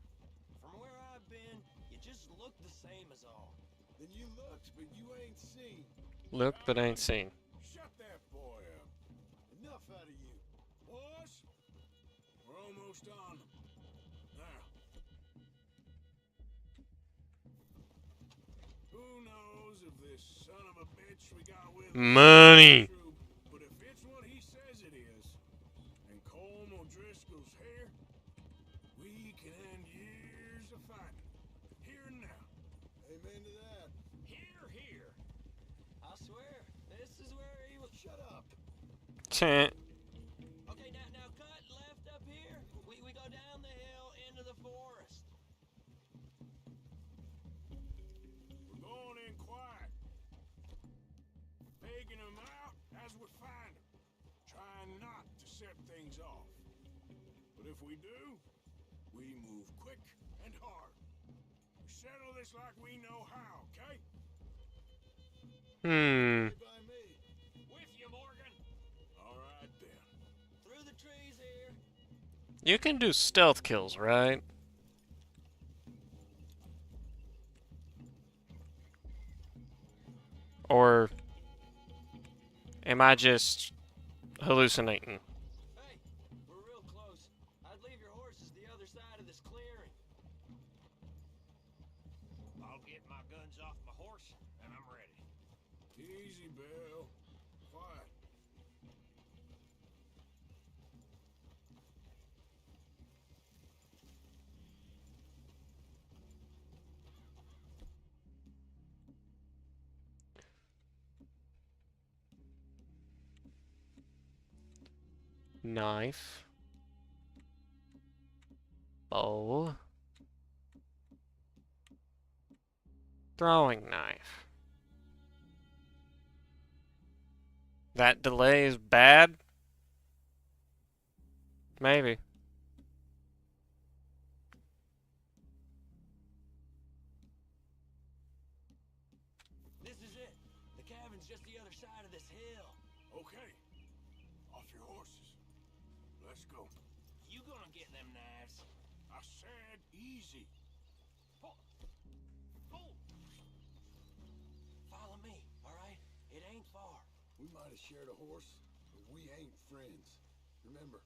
From where I've been, you just look the same as all. Then you looked, but you ain't seen. Look but ain't seen. Shut that boy up. Enough out of you. Boys, we're almost on them. Now, who knows if this son of a bitch we got with us Money. is true, but if it's what he says it is, and Colm O'Driscoll's here, we can end years of fighting. Here and now. Amen to that. Here, here. I swear, this is where he was... Shut up. Chant. Okay, now cut left up here. We go down the hill into the forest. We're going in quiet. Faking them out as we find them. Trying not to set things off. But if we do, we move quick and hard. We settle this like we know how, okay? By me. With you, Morgan. All right, then. Through the trees here. You can do stealth kills, right? Or am I just hallucinating? Hey, we're real close. I'd leave your horses the other side of this clearing. I'll get my guns off my horse, and I'm ready. Easy, Bill. Quiet. Knife. Bow. Throwing knife. That delay is bad? Maybe. This is it. The cabin's just the other side of this hill. Okay. Off your horses. Let's go. You gonna get them knives? I said easy. Pull. Pull. Follow me, all right? It ain't far. We might have shared a horse, but we ain't friends. Remember,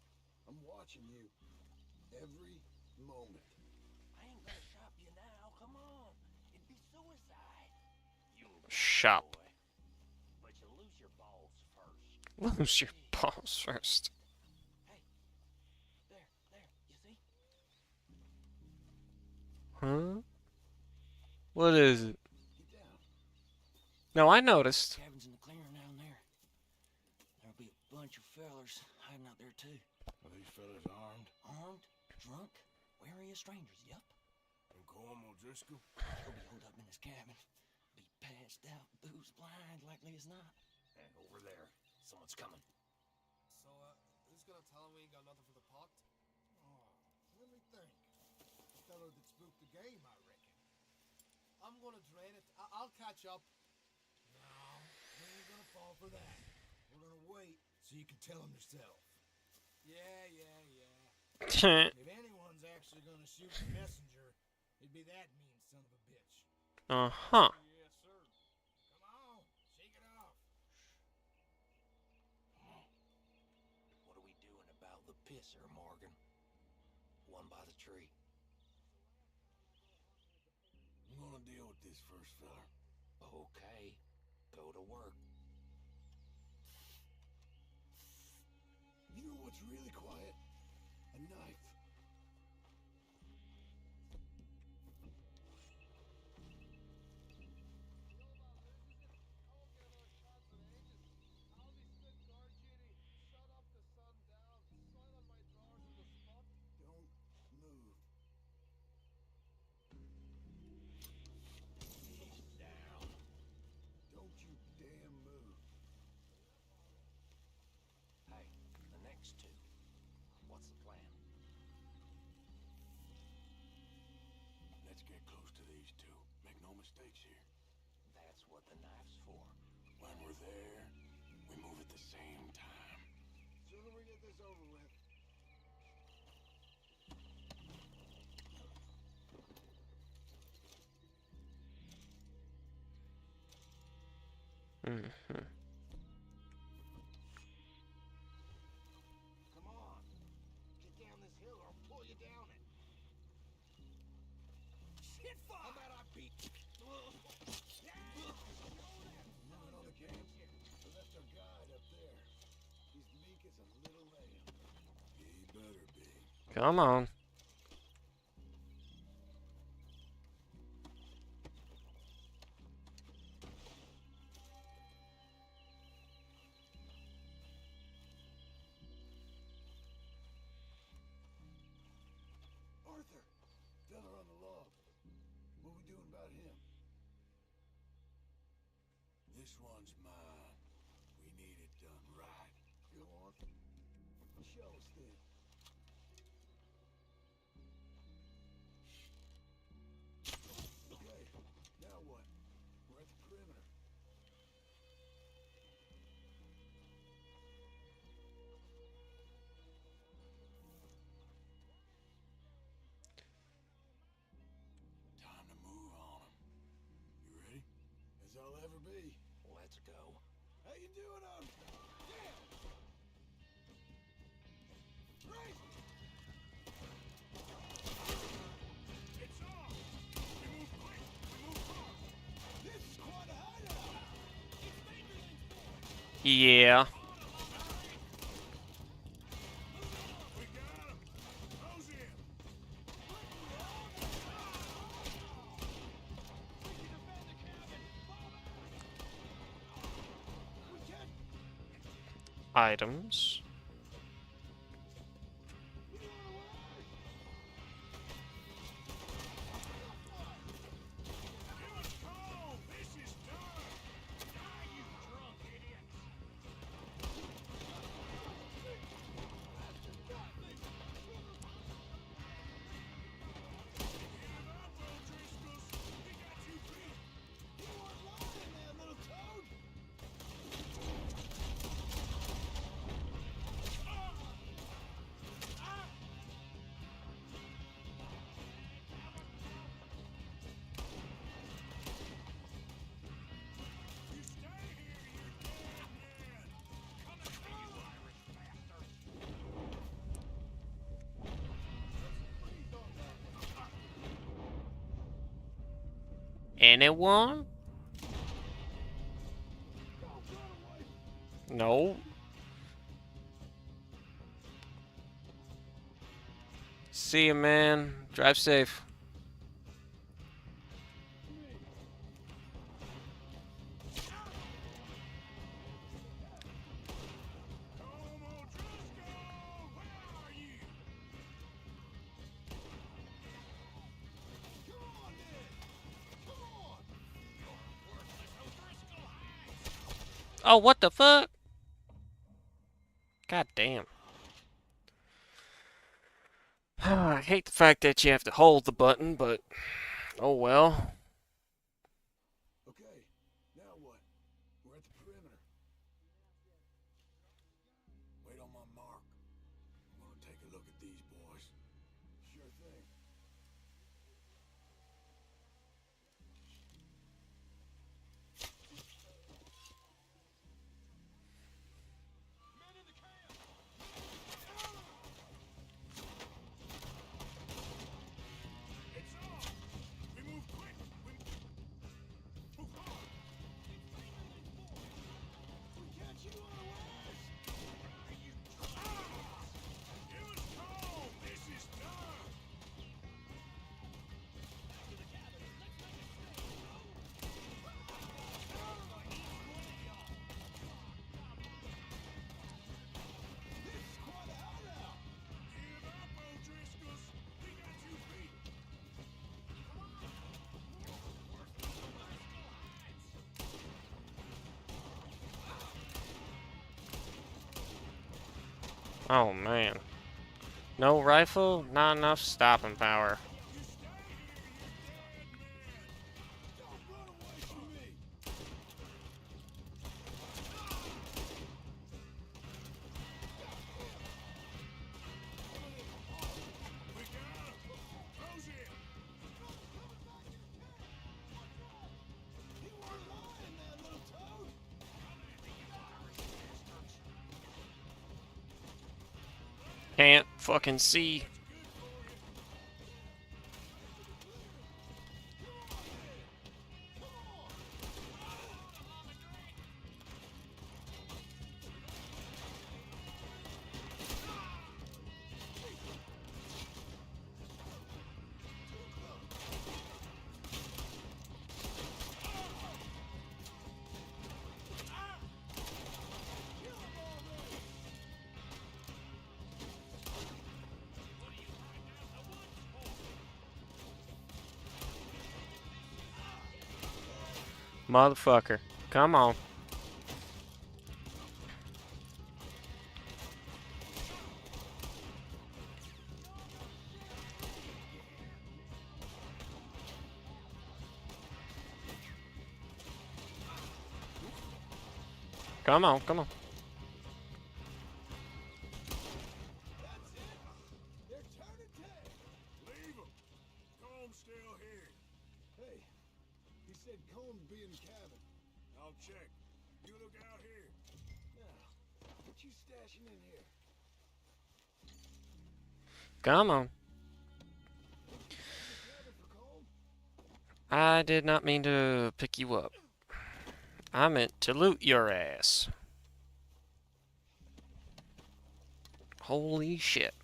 I'm watching you every moment. I ain't gonna shop you now. Come on. It'd be suicide. Shop. Boy, but you lose your balls first. Lose your balls first. Hey, there, you see? Huh? What is it? Get down. No, I noticed. Cabin's in the clearing down there. There'll be a bunch of fellers hiding out there too. Are these fellas armed? Armed, drunk, wary of strangers, yup. And Colm O'Driscoll? He'll be holed up in his cabin. Be passed out, booze blind, likely as not. Over there. Someone's coming. So, who's gonna tell him we ain't got nothing for the pot? Oh, let me think. The fellow that spooked the game, I reckon. I'm gonna drain it. I'll catch up. No, we ain't gonna fall for that. We're gonna wait so you can tell him yourself. Yeah. If anyone's actually gonna shoot the messenger, it'd be that mean son of a bitch. Uh-huh. Yes, sir. Come on, shake it off. What are we doing about the pisser, Morgan? One by the tree. I'm gonna deal with this first, fella. Okay. Go to work. You know what's really quiet? A knife. Don't move. He's down. Don't you damn move. Hey, the next two. What's the plan? Let's get close to these two. Make no mistakes here. That's what the knife's for. When we're there, we move at the same time. Sooner we get this over with. Mm-hmm. Come on. Get down this hill or I'll pull you down it. Shit, fuck! How about I beat you? Moving on the camp? We left our guide up there. He's meek as a little lamb. He better be. Come on. Arthur! Fella on the log. What we doing about him? This one's mine. We need it done right. Go on. Show us then. Okay, now what? We're at the perimeter. Time to move on him. You ready? As I'll ever be. Let's go. How you doing, Arthur? Yeah! Right! It's on! We move quick! We move far! This is quite a hideout! It's Vanderlyn's boy! Yeah. We got him! Close in! Items. Anyone? No. See you, man. Drive safe. Oh, what the fuck? God damn. I hate the fact that you have to hold the button, but oh well. Okay, now what? We're at the perimeter. Wait on my mark. I'm gonna take a look at these boys. Sure thing. It's on! We move quick! We move hard! We catch you unawares! Give us home! This is done! This is quite a hideout! Give up, O'Driscolls! We got you beat! Oh man. No rifle, not enough stopping power. You stay here, you dead man! Don't run away from me! We got him! Close in! You weren't lying, that little toad! Can't fucking see. Motherfucker. Come on. Come on, come on. They're turning tail! Leave them! Comb's still here. Hey, he said Comb'd be in the cabin. I'll check. You look out here. Now, what you stashing in here? Come on. For Comb? I did not mean to pick you up. I meant to loot your ass. Holy shit.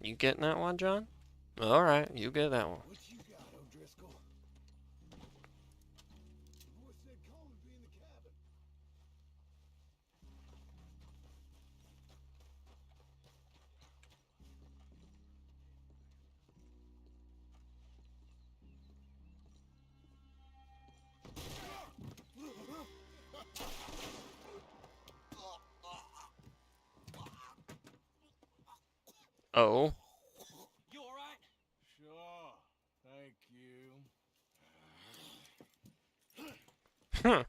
You getting that one, John? Alright, you get that one. What you got, O'Driscoll? The boy said Comb would be in the cabin. Oh. You alright? Sure, thank you. Huh.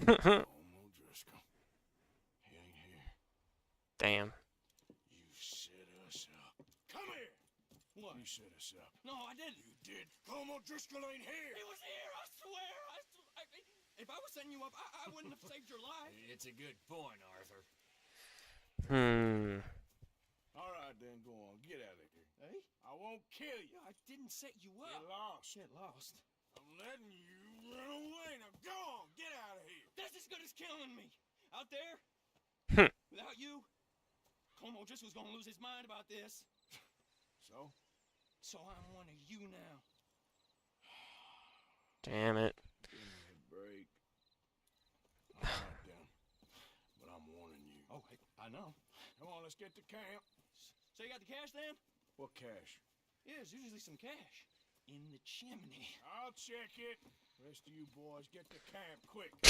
O'Driscoll. He ain't here. Damn. You set us up. Come here! What? You set us up. No, I didn't. You did. Colm O'Driscoll ain't here! He was here, I swear. If I was setting you up, I wouldn't have saved your life. It's a good point, Arthur. All right, then, go on. Get out of here. Hey? I won't kill you. I didn't set you up. Get lost. Get lost. I'm letting you run away. Now go on. Get out of here. That's as good as killing me. Out there, without you, Colm O'Driscoll's gonna lose his mind about this. So? So I'm one of you now. Damn it. Give me a break. I'm not them, but I'm warning you. Oh, I know. Come on, let's get to camp. So you got the cash then? What cash? Yeah, there's usually some cash in the chimney. I'll check it. Rest of you boys, get to camp quick. How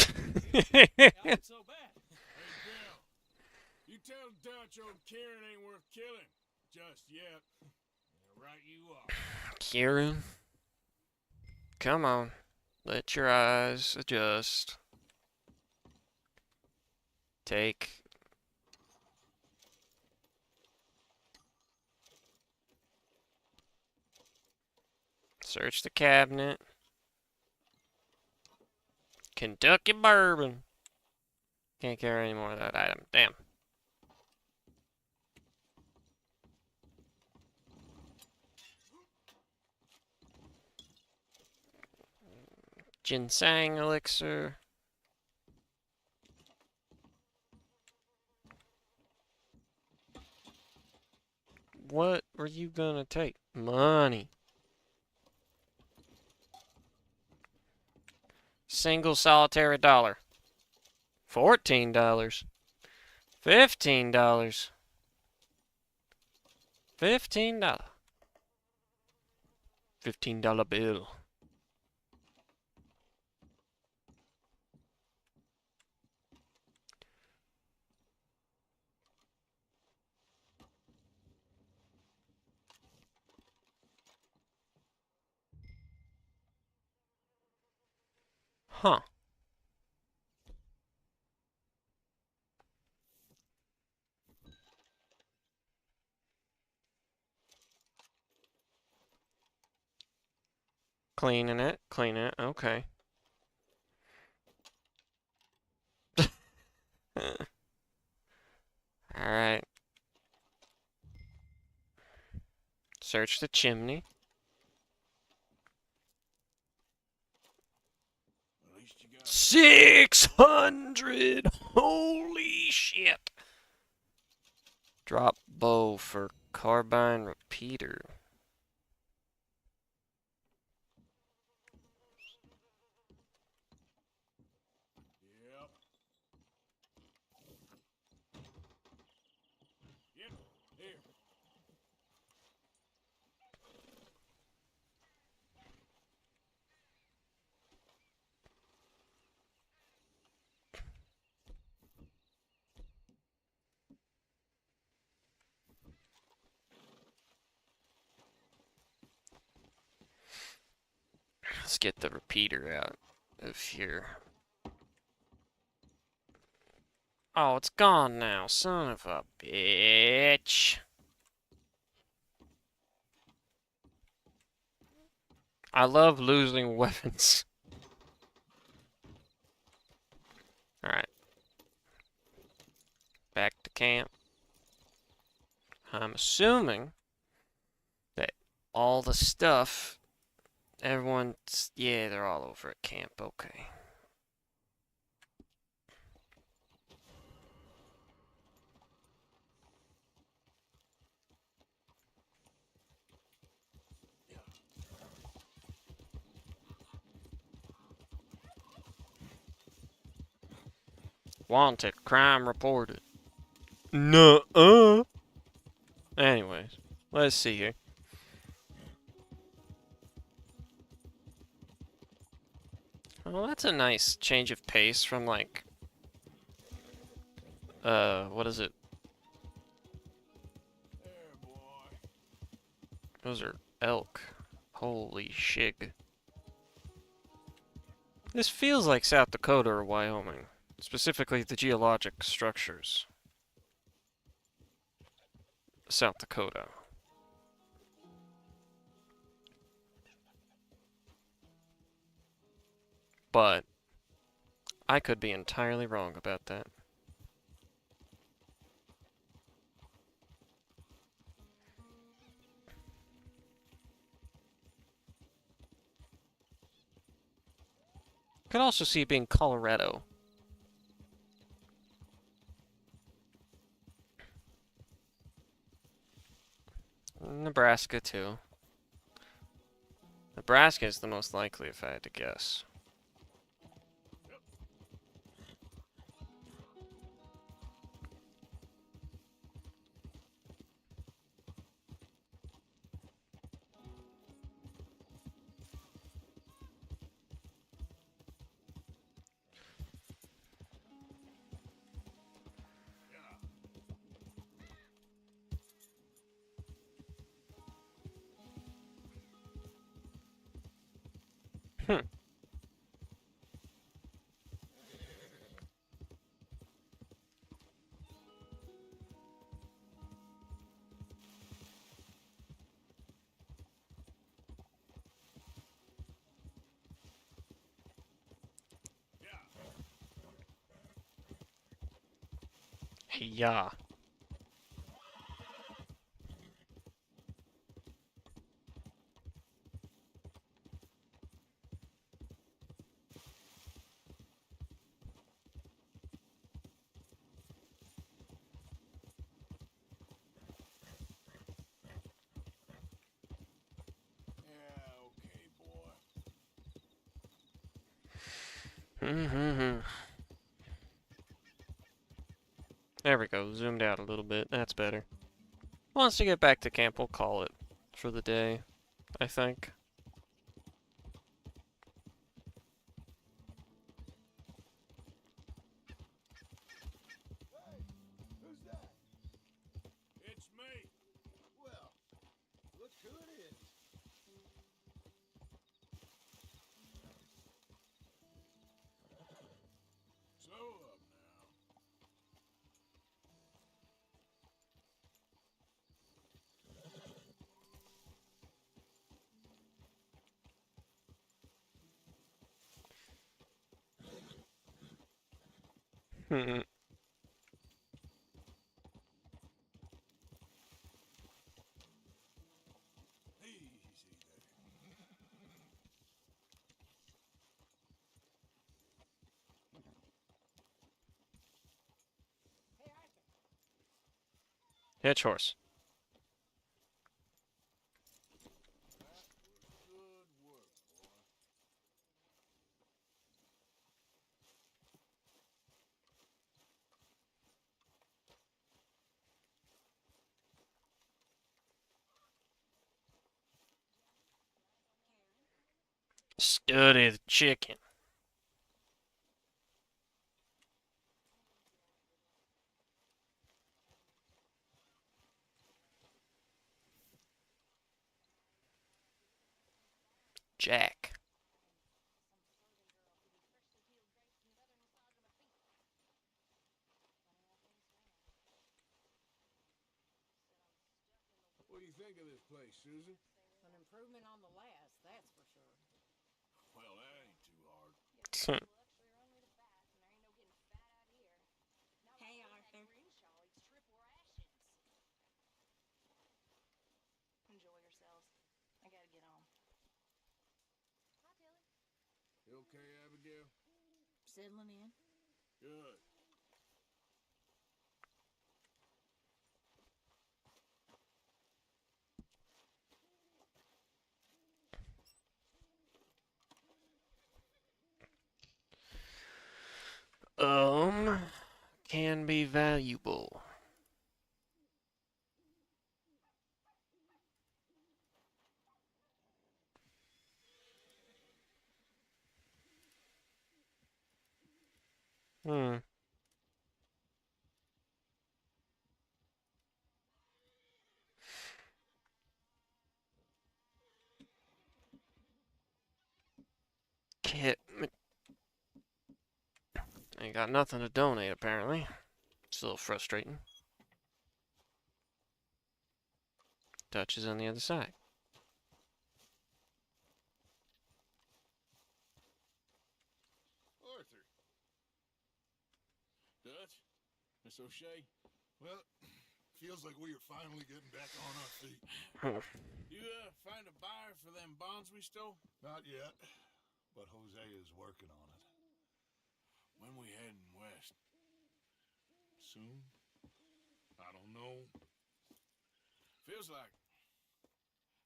it's so bad? Hey, Bill. You tell Dutch old Kieran ain't worth killing. Just yet. Yeah, right you are. Kieran. Come on. Let your eyes adjust. Take. Search the cabinet. Kentucky bourbon. Can't carry any more of that item. Damn. Ginseng elixir. What were you gonna take? Money. Single solitary dollar. $14. $15. $15. $15 bill. Huh. Cleaning it, okay. Alright. Search the chimney. At least you got 600! Holy shit! Drop bow for carbine repeater. Yep. Yep. Here. Let's get the repeater out of here. Oh, it's gone now, son of a bitch. I love losing weapons. Alright. Back to camp. I'm assuming that all the stuff, everyone's, yeah, they're all over at camp, okay. Wanted, crime reported. Nuh-uh. Anyways, let's see here. Well, that's a nice change of pace from, like, what is it? There, boy. Those are elk. Holy shig. This feels like South Dakota or Wyoming. Specifically, the geologic structures. South Dakota. But I could be entirely wrong about that. Could also see it being Colorado. Nebraska, too. Nebraska is the most likely, if I had to guess. Yeah. Yeah, okay, boy. There we go. Zoomed out a little bit. That's better. Once we get back to camp, we'll call it for the day, I think. Who's that? It's me. Well, look who it is. So up now. Hmm. Easy there. Hitch horse. That was good work, boy. Study the chicken. Jack. What do you think of this place, Susan? An improvement on the last, that's for sure. Well, that ain't too hard. Hey, Arthur. Enjoy yourselves. I gotta get on. You okay, Abigail? Settling in. Good. Can be valuable. Hmm. Kit. Ain't got nothing to donate, apparently. It's a little frustrating. Dutch is on the other side. Arthur. Dutch? Miss O'Shea? Well, feels like we are finally getting back on our feet. You, find a buyer for them bonds we stole? Not yet, but Jose is working on it. When we heading west? Soon? I don't know. Feels like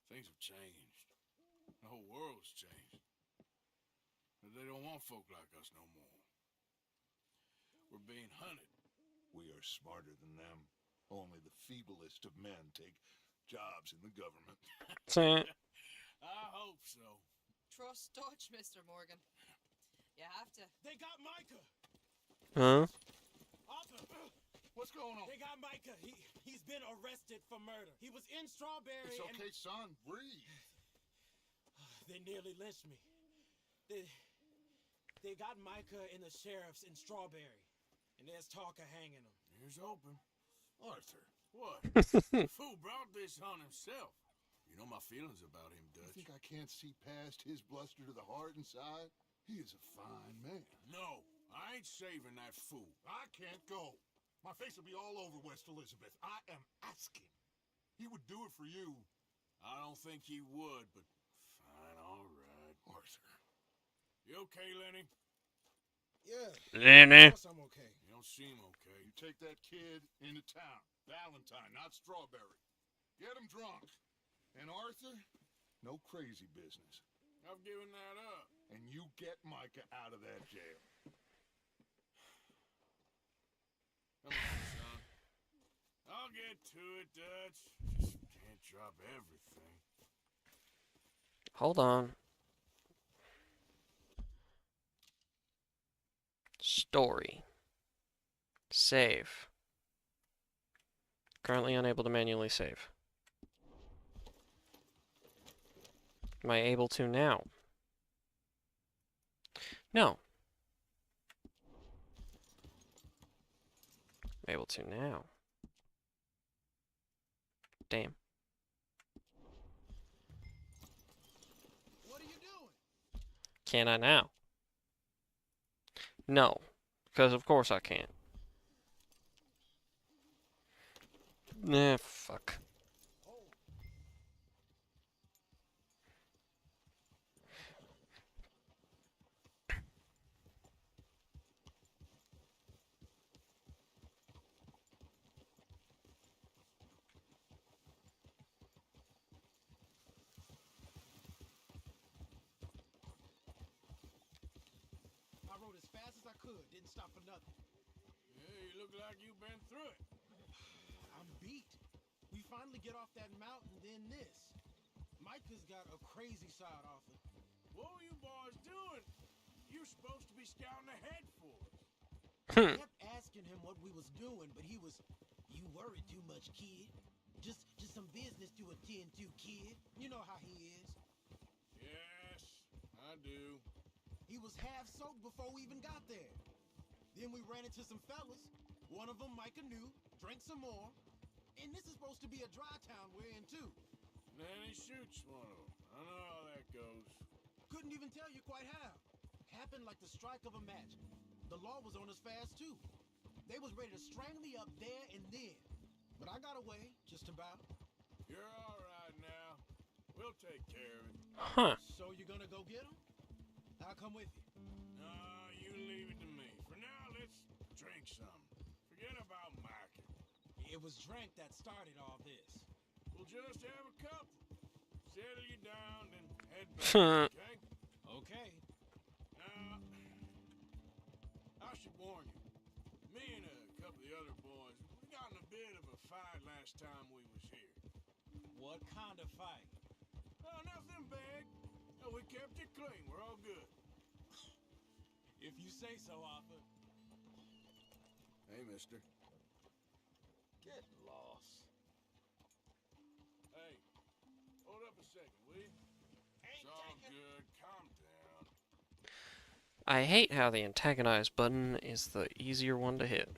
things have changed. The whole world's changed. But they don't want folk like us no more. We're being hunted. We are smarter than them. Only the feeblest of men take jobs in the government. I hope so. Trust Dutch, Mr. Morgan. You have to. They got Micah. Huh? Arthur. What's going on? They got Micah. He's been arrested for murder. He was in Strawberry. It's okay, son. Breathe. They nearly lynched me. They got Micah and the sheriffs in Strawberry, and there's talk of hanging him. Here's hoping. Arthur, what? The fool brought this on himself. You know my feelings about him, You Dutch. think I can't see past his bluster to the heart inside? He is a fine man. No, I ain't saving that fool. I can't go. My face will be all over West Elizabeth. I am asking. He would do it for you. I don't think he would, but fine, all right. Arthur. You okay, Lenny? Yeah. Lenny. Of course I'm okay. You don't seem okay. You take that kid into town. Valentine, not Strawberry. Get him drunk. And Arthur, no crazy business. I've given that up. And you get Micah out of that jail. Come on, son. I'll get to it, Dutch. Just can't drop everything. Hold on. Story. Save. Currently unable to manually save. Am I able to now? No. I'm able to now. Damn. What are you doing? Can I now? No. Because of course I can't. Nah, fuck. I rode as fast as I could, didn't stop for nothing. Yeah, you look like you've been through it. I'm beat. We finally get off that mountain, then this. Micah's got a crazy side, Arthur. What were you boys doing? You're supposed to be scouting ahead for us. I kept asking him what we was doing, but he was, "You worry too much, kid. Just some business to attend to, kid. You know how he is." Yes, I do. He was half soaked before we even got there. Then we ran into some fellas. One of them Micah knew, drank some more. And this is supposed to be a dry town we're in, too. Then he shoots one of them. I know how that goes. Couldn't even tell you quite how. Happened like the strike of a match. The law was on us fast, too. They was ready to strangle me up there and then. But I got away, just about. You're all right now. We'll take care of it. Huh. So you gonna go get him? I'll come with you. No, you leave it to me. For now, let's drink some. Forget about Micah. It was drink that started all this. We'll just have a couple. Settle you down, then head back, okay? Okay. Now, I should warn you. Me and a couple of the other boys, we got in a bit of a fight last time we was here. What kind of fight? Oh, nothing big. No, we kept it clean. We're all good. If you say so, Arthur. Hey, mister. Get lost. Hey, hold up a second, will you? It's all good. Calm down. I hate how the antagonize button is the easier one to hit.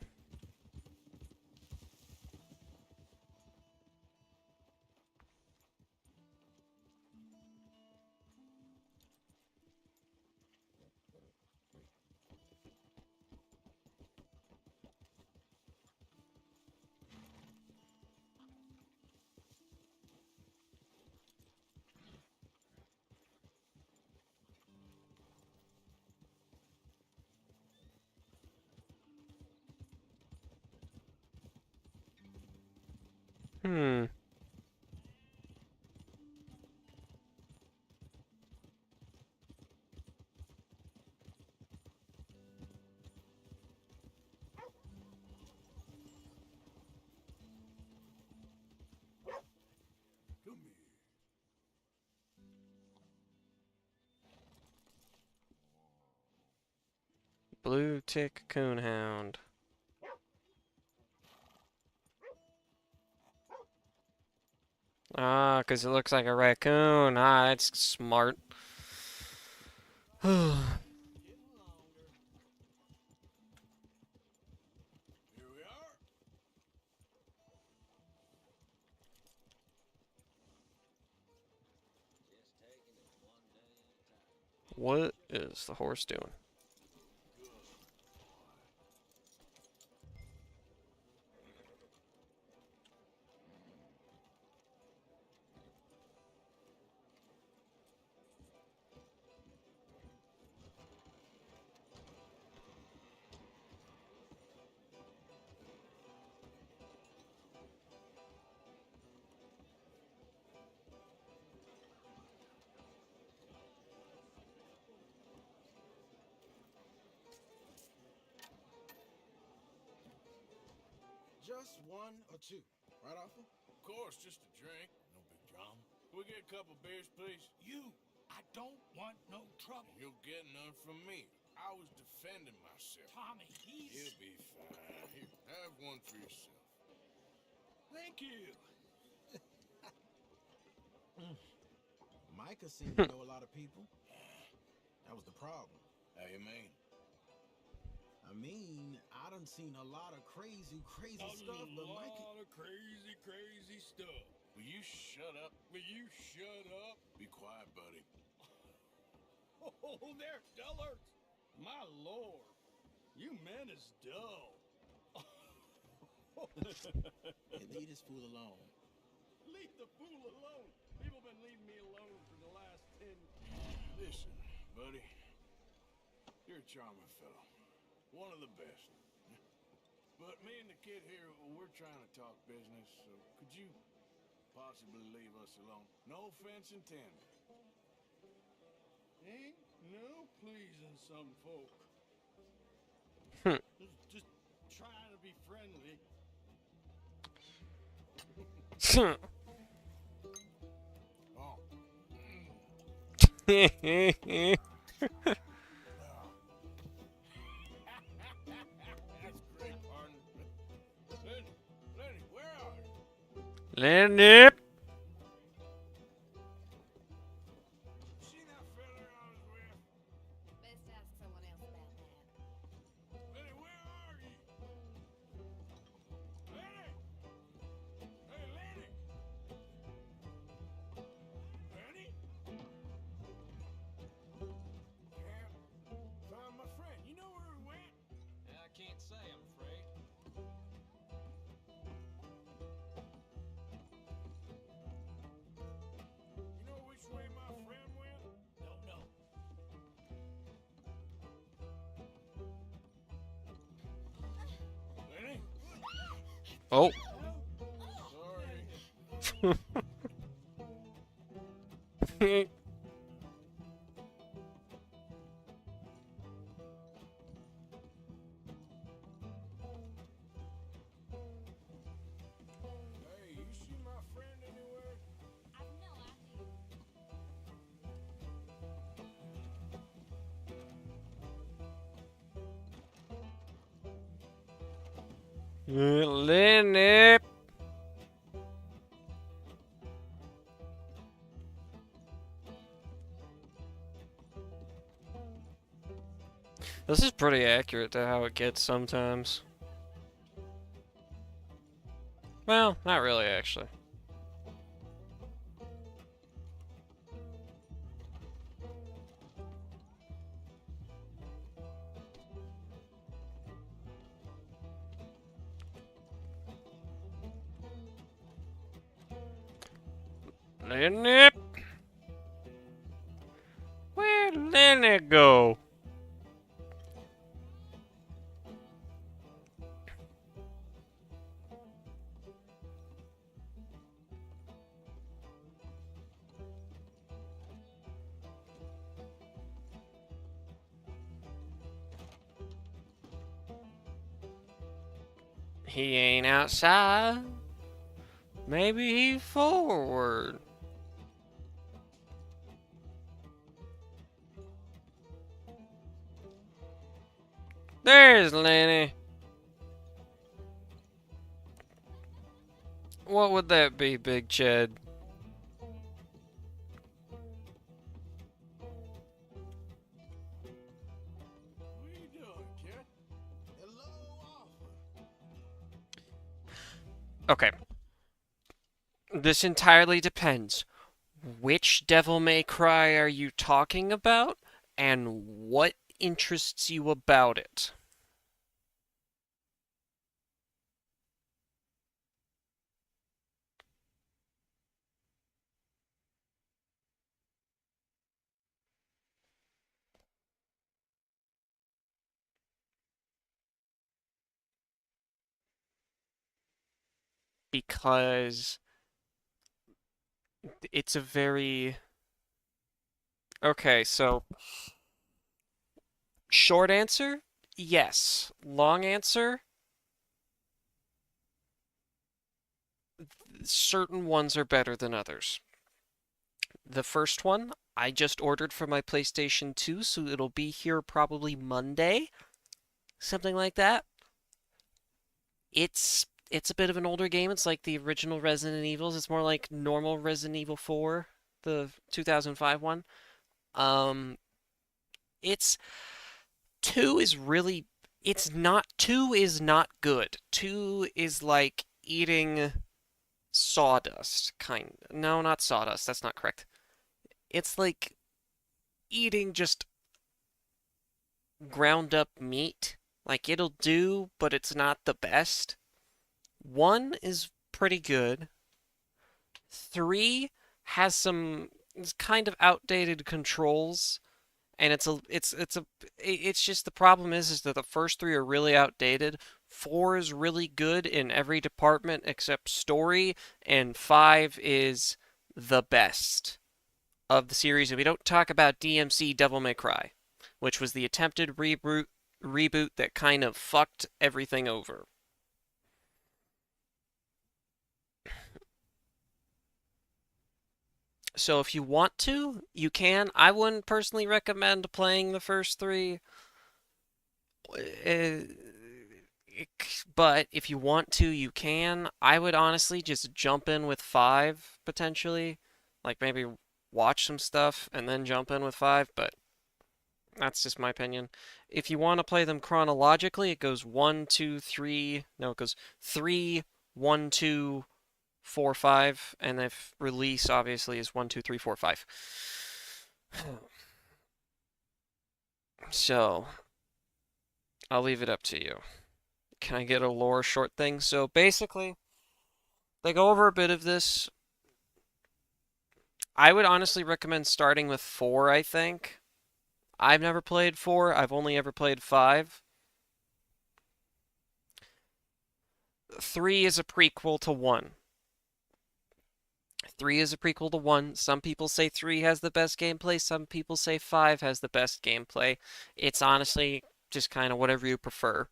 Hmm. Come here. Blue tick coonhound. Ah, 'cause it looks like a raccoon. Ah, that's smart. Here we are. What is the horse doing? Just one or two, right, Arthur? Of course, just a drink. No big drama. Can we get a couple beers, please? I don't want no trouble. You'll get none from me. I was defending myself. Tommy, He'll be fine. Here, have one for yourself. Thank you. Micah seemed to know a lot of people. That was the problem. How you mean? I mean, I done seen a lot of crazy stuff, but Micah... A lot of crazy stuff. Will you shut up? Will you shut up? Be quiet, buddy. Oh, they're dullard. My lord, you men is dull. Leave this fool alone. Leave the fool alone. People been leaving me alone for the last 10 Listen, buddy. You're a charming fellow. One of the best. But me and the kid here, we're trying to talk business, so could you possibly leave us alone? No offense intended. Ain't no pleasing some folk. Just trying to be friendly. That's great, partner. Lenny, where are you? Lenny! See that fella I was with? Best ask someone else about that. Lenny, where are you? Lenny! Hey, Lenny! Lenny? Can't find my friend. You know where he went? I can't say, I'm afraid. You know which way my friend went? Don't know. Lenny? Oh. Sorry. Hey, you see my friend anywhere? I've no idea. Lenny! This is pretty accurate to how it gets sometimes. Well, not really, actually. Lenny! Where'd Lenny go? He ain't outside. Maybe he forward. There's Lenny. What would that be, Big Ched? What are you doing, kid? Hello, Arthur. Okay. This entirely depends. Which Devil May Cry are you talking about, and what interests you about it? Because it's a very... Okay, so... Short answer? Yes. Long answer? certain ones are better than others. The first one I just ordered for my PlayStation 2, so it'll be here probably Monday, something like that. It's a bit of an older game. It's like the original Resident Evils. It's more like normal Resident Evil 4, the 2005 one. It's 2 is really it's not 2 is not good. 2 is like eating sawdust, kind. No, not sawdust. That's not correct. It's like eating just ground up meat. Like it'll do, but it's not the best. 1 is pretty good. 3 has some kind of outdated controls, and it's just the problem is that the first 3 are really outdated. 4 is really good in every department except story, and 5 is the best of the series. And we don't talk about DMC Devil May Cry, which was the attempted reboot that kind of fucked everything over. So if you want to, you can. I wouldn't personally recommend playing the first 3. But if you want to, you can. I would honestly just jump in with 5, potentially. Like maybe watch some stuff and then jump in with 5, but that's just my opinion. If you want to play them chronologically, it goes 1, 2, 3. No, it goes 3, 1, 2, 4, 5, and the release obviously is 1, 2, 3, 4, 5. So, I'll leave it up to you. Can I get a lore short thing? So basically, they go over a bit of this. I would honestly recommend starting with 4, I think. I've never played 4. I've only ever played 5. 3 is a prequel to 1. 3 is a prequel to 1. Some people say 3 has the best gameplay. Some people say 5 has the best gameplay. It's honestly just kind of whatever you prefer.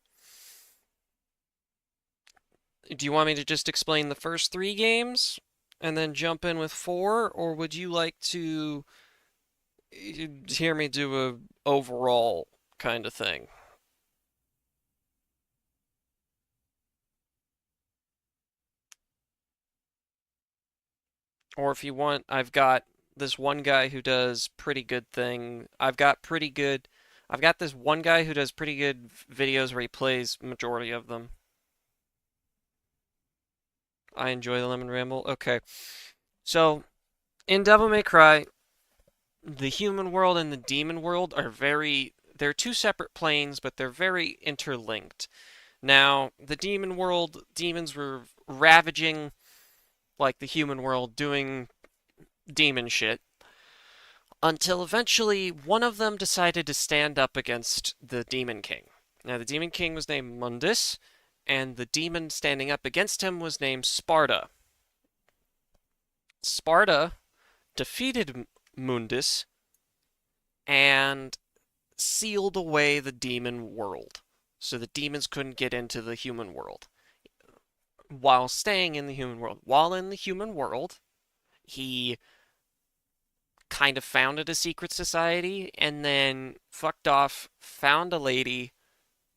Do you want me to just explain the first 3 games and then jump in with 4? Or would you like to hear me do a overall kind of thing? Or if you want, I've got this one guy who does pretty good thing. I've got this one guy who does pretty good videos where he plays majority of them. I enjoy the Lemon Ramble. Okay. So, in Devil May Cry, the human world and the demon world are they're 2 separate planes, but they're very interlinked. Now, the demon world, demons were ravaging like the human world, doing demon shit, until eventually one of them decided to stand up against the Demon King. Now, the Demon King was named Mundus, and the demon standing up against him was named Sparta. Sparta defeated Mundus and sealed away the demon world, so the demons couldn't get into the human world while staying in the human world. While in the human world, he kind of founded a secret society and then fucked off, found a lady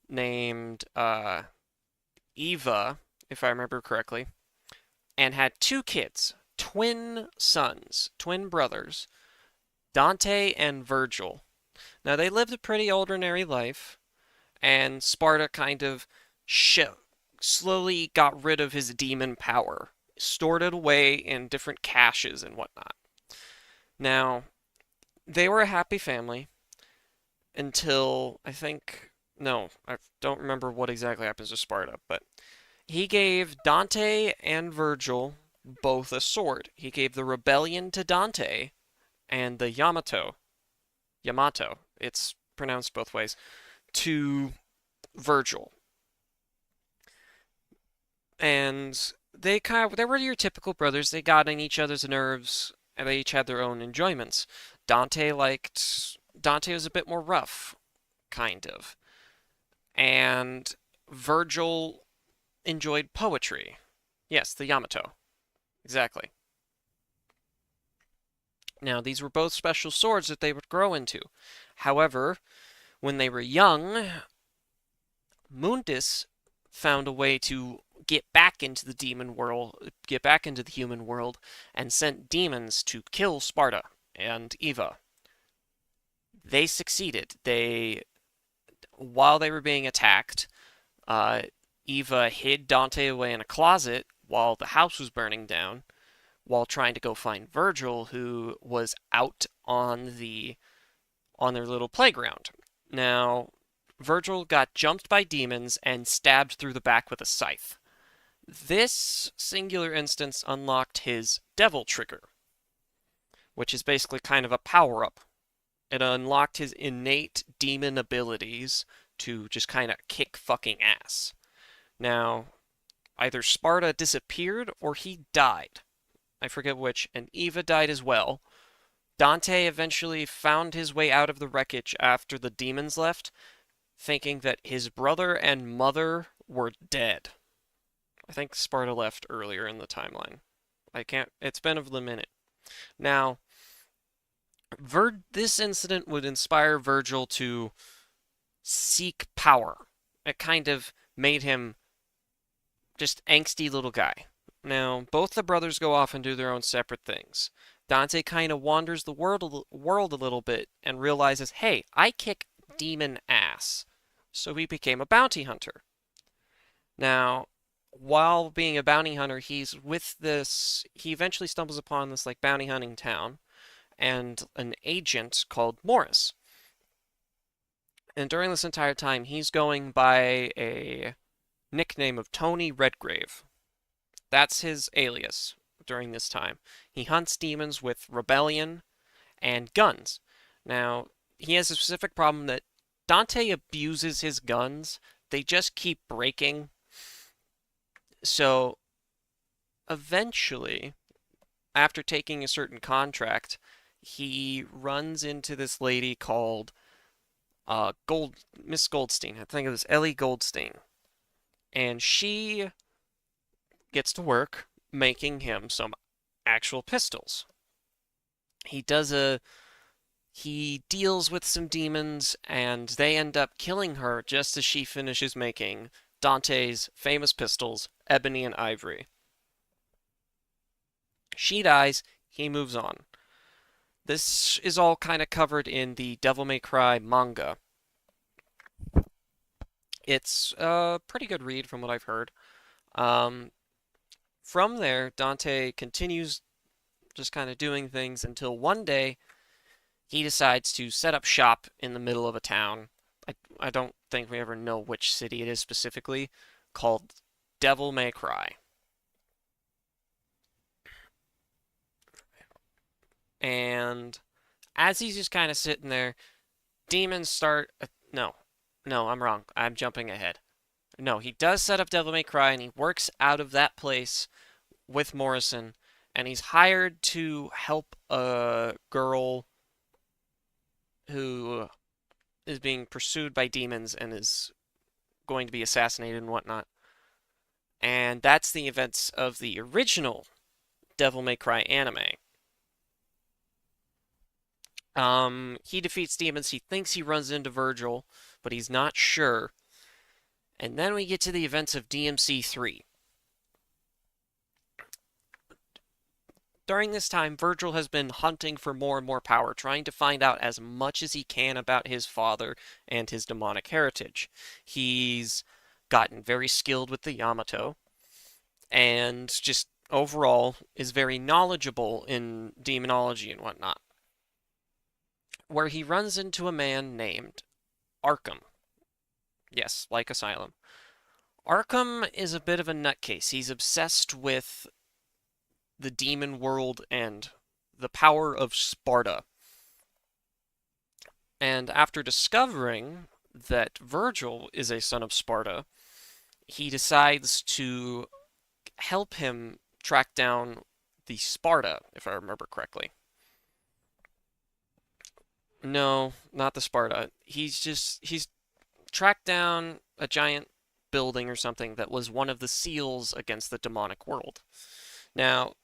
named Eva, if I remember correctly, and had 2 kids, twin sons, twin brothers, Dante and Virgil. Now, they lived a pretty ordinary life, and Sparta kind of slowly got rid of his demon power, stored it away in different caches and whatnot. Now, they were a happy family until, I don't remember what exactly happens to Sparta, but he gave Dante and Virgil both a sword. He gave the rebellion to Dante and the Yamato, it's pronounced both ways, to Virgil. And they were your typical brothers. They got on each other's nerves, and they each had their own enjoyments. Dante was a bit more rough, kind of. And Virgil enjoyed poetry. Yes, the Yamato. Exactly. Now, these were both special swords that they would grow into. However, when they were young, Mundus found a way to get back into the demon world, get back into the human world, and sent demons to kill Sparta and Eva. They succeeded. While they were being attacked, Eva hid Dante away in a closet while the house was burning down, while trying to go find Virgil, who was out on their little playground. Now, Virgil got jumped by demons and stabbed through the back with a scythe. This singular instance unlocked his devil trigger, which is basically kind of a power-up. It unlocked his innate demon abilities to just kind of kick fucking ass. Now, either Sparta disappeared or he died. I forget which, and Eva died as well. Dante eventually found his way out of the wreckage after the demons left, thinking that his brother and mother were dead. I think Sparta left earlier in the timeline. It's been a minute. Now, this incident would inspire Virgil to seek power. It kind of made him just angsty little guy. Now, both the brothers go off and do their own separate things. Dante kind of wanders the world a little bit and realizes, hey, I kick demon ass. So he became a bounty hunter. Now, while being a bounty hunter, he eventually stumbles upon this like bounty hunting town and an agent called Morris. And during this entire time, he's going by a nickname of Tony Redgrave. That's his alias during this time. He hunts demons with rebellion and guns. Now, he has a specific problem that Dante abuses his guns. They just keep breaking. So, eventually, after taking a certain contract, he runs into this lady called Miss Goldstein. I think it was Ellie Goldstein. And she gets to work making him some actual pistols. He deals with some demons, and they end up killing her just as she finishes making Dante's famous pistols, Ebony and Ivory. She dies, he moves on. This is all kind of covered in the Devil May Cry manga. It's a pretty good read from what I've heard. From there, Dante continues just kind of doing things until one day he decides to set up shop in the middle of a town. I don't think we ever know which city it is specifically, called Devil May Cry. And as he's just kind of sitting there, demons start... No, I'm wrong. I'm jumping ahead. No, he does set up Devil May Cry, and he works out of that place with Morrison, and he's hired to help a girl who is being pursued by demons and is going to be assassinated and whatnot. And that's the events of the original Devil May Cry anime. He defeats demons. He thinks he runs into Virgil, but he's not sure. And then we get to the events of DMC 3. During this time, Virgil has been hunting for more and more power, trying to find out as much as he can about his father and his demonic heritage. He's gotten very skilled with the Yamato, and just overall is very knowledgeable in demonology and whatnot. Where he runs into a man named Arkham. Yes, like Asylum. Arkham is a bit of a nutcase. He's obsessed with the demon world and the power of Sparta. And after discovering that Virgil is a son of Sparta, he decides to help him track down the Sparta, if I remember correctly. No, not the Sparta. He's tracked down a giant building or something that was one of the seals against the demonic world. Now,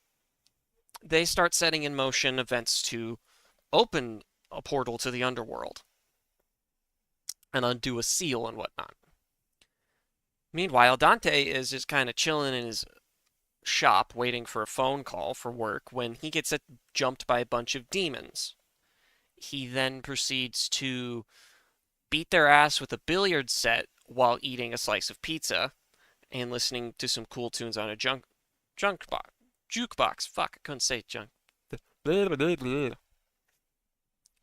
they start setting in motion events to open a portal to the underworld and undo a seal and whatnot. Meanwhile, Dante is just kind of chilling in his shop waiting for a phone call for work when he gets jumped by a bunch of demons. He then proceeds to beat their ass with a billiard set while eating a slice of pizza and listening to some cool tunes on a jukebox. Fuck, I couldn't say junk.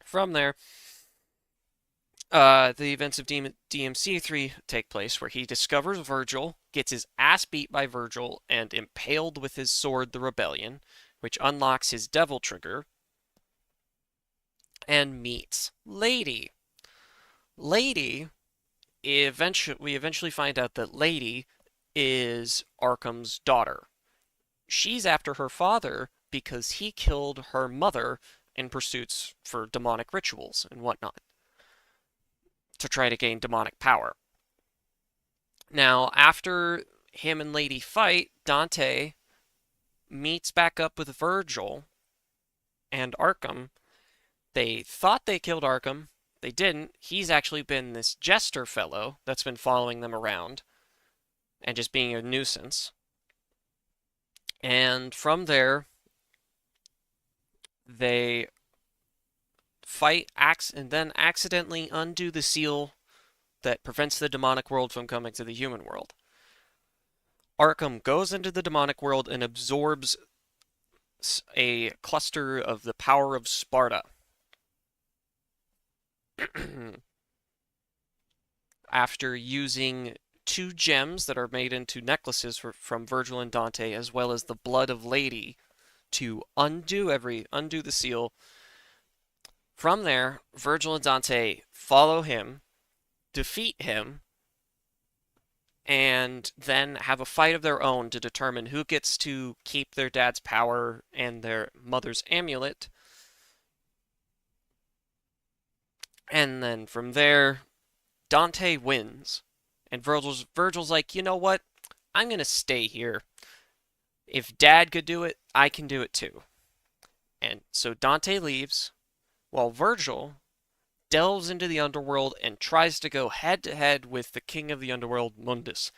From there, the events of DMC3 take place where he discovers Virgil, gets his ass beat by Virgil, and impaled with his sword the Rebellion, which unlocks his devil trigger, and meets Lady. We eventually find out that Lady is Arkham's daughter. She's after her father because he killed her mother in pursuits for demonic rituals and whatnot, to try to gain demonic power. Now, after him and Lady fight, Dante meets back up with Virgil and Arkham. They thought they killed Arkham. They didn't. He's actually been this jester fellow that's been following them around and just being a nuisance. And from there, they fight and then accidentally undo the seal that prevents the demonic world from coming to the human world. Arkham goes into the demonic world and absorbs a cluster of the power of Sparta. After using 2 gems that are made into necklaces from Virgil and Dante, as well as the blood of Lady, to undo the seal. From there, Virgil and Dante follow him, defeat him, and then have a fight of their own to determine who gets to keep their dad's power and their mother's amulet. And then from there, Dante wins. And Virgil's like, you know what? I'm going to stay here. If Dad could do it, I can do it too. And so Dante leaves, while Virgil delves into the underworld and tries to go head-to-head with the king of the underworld, Mundus.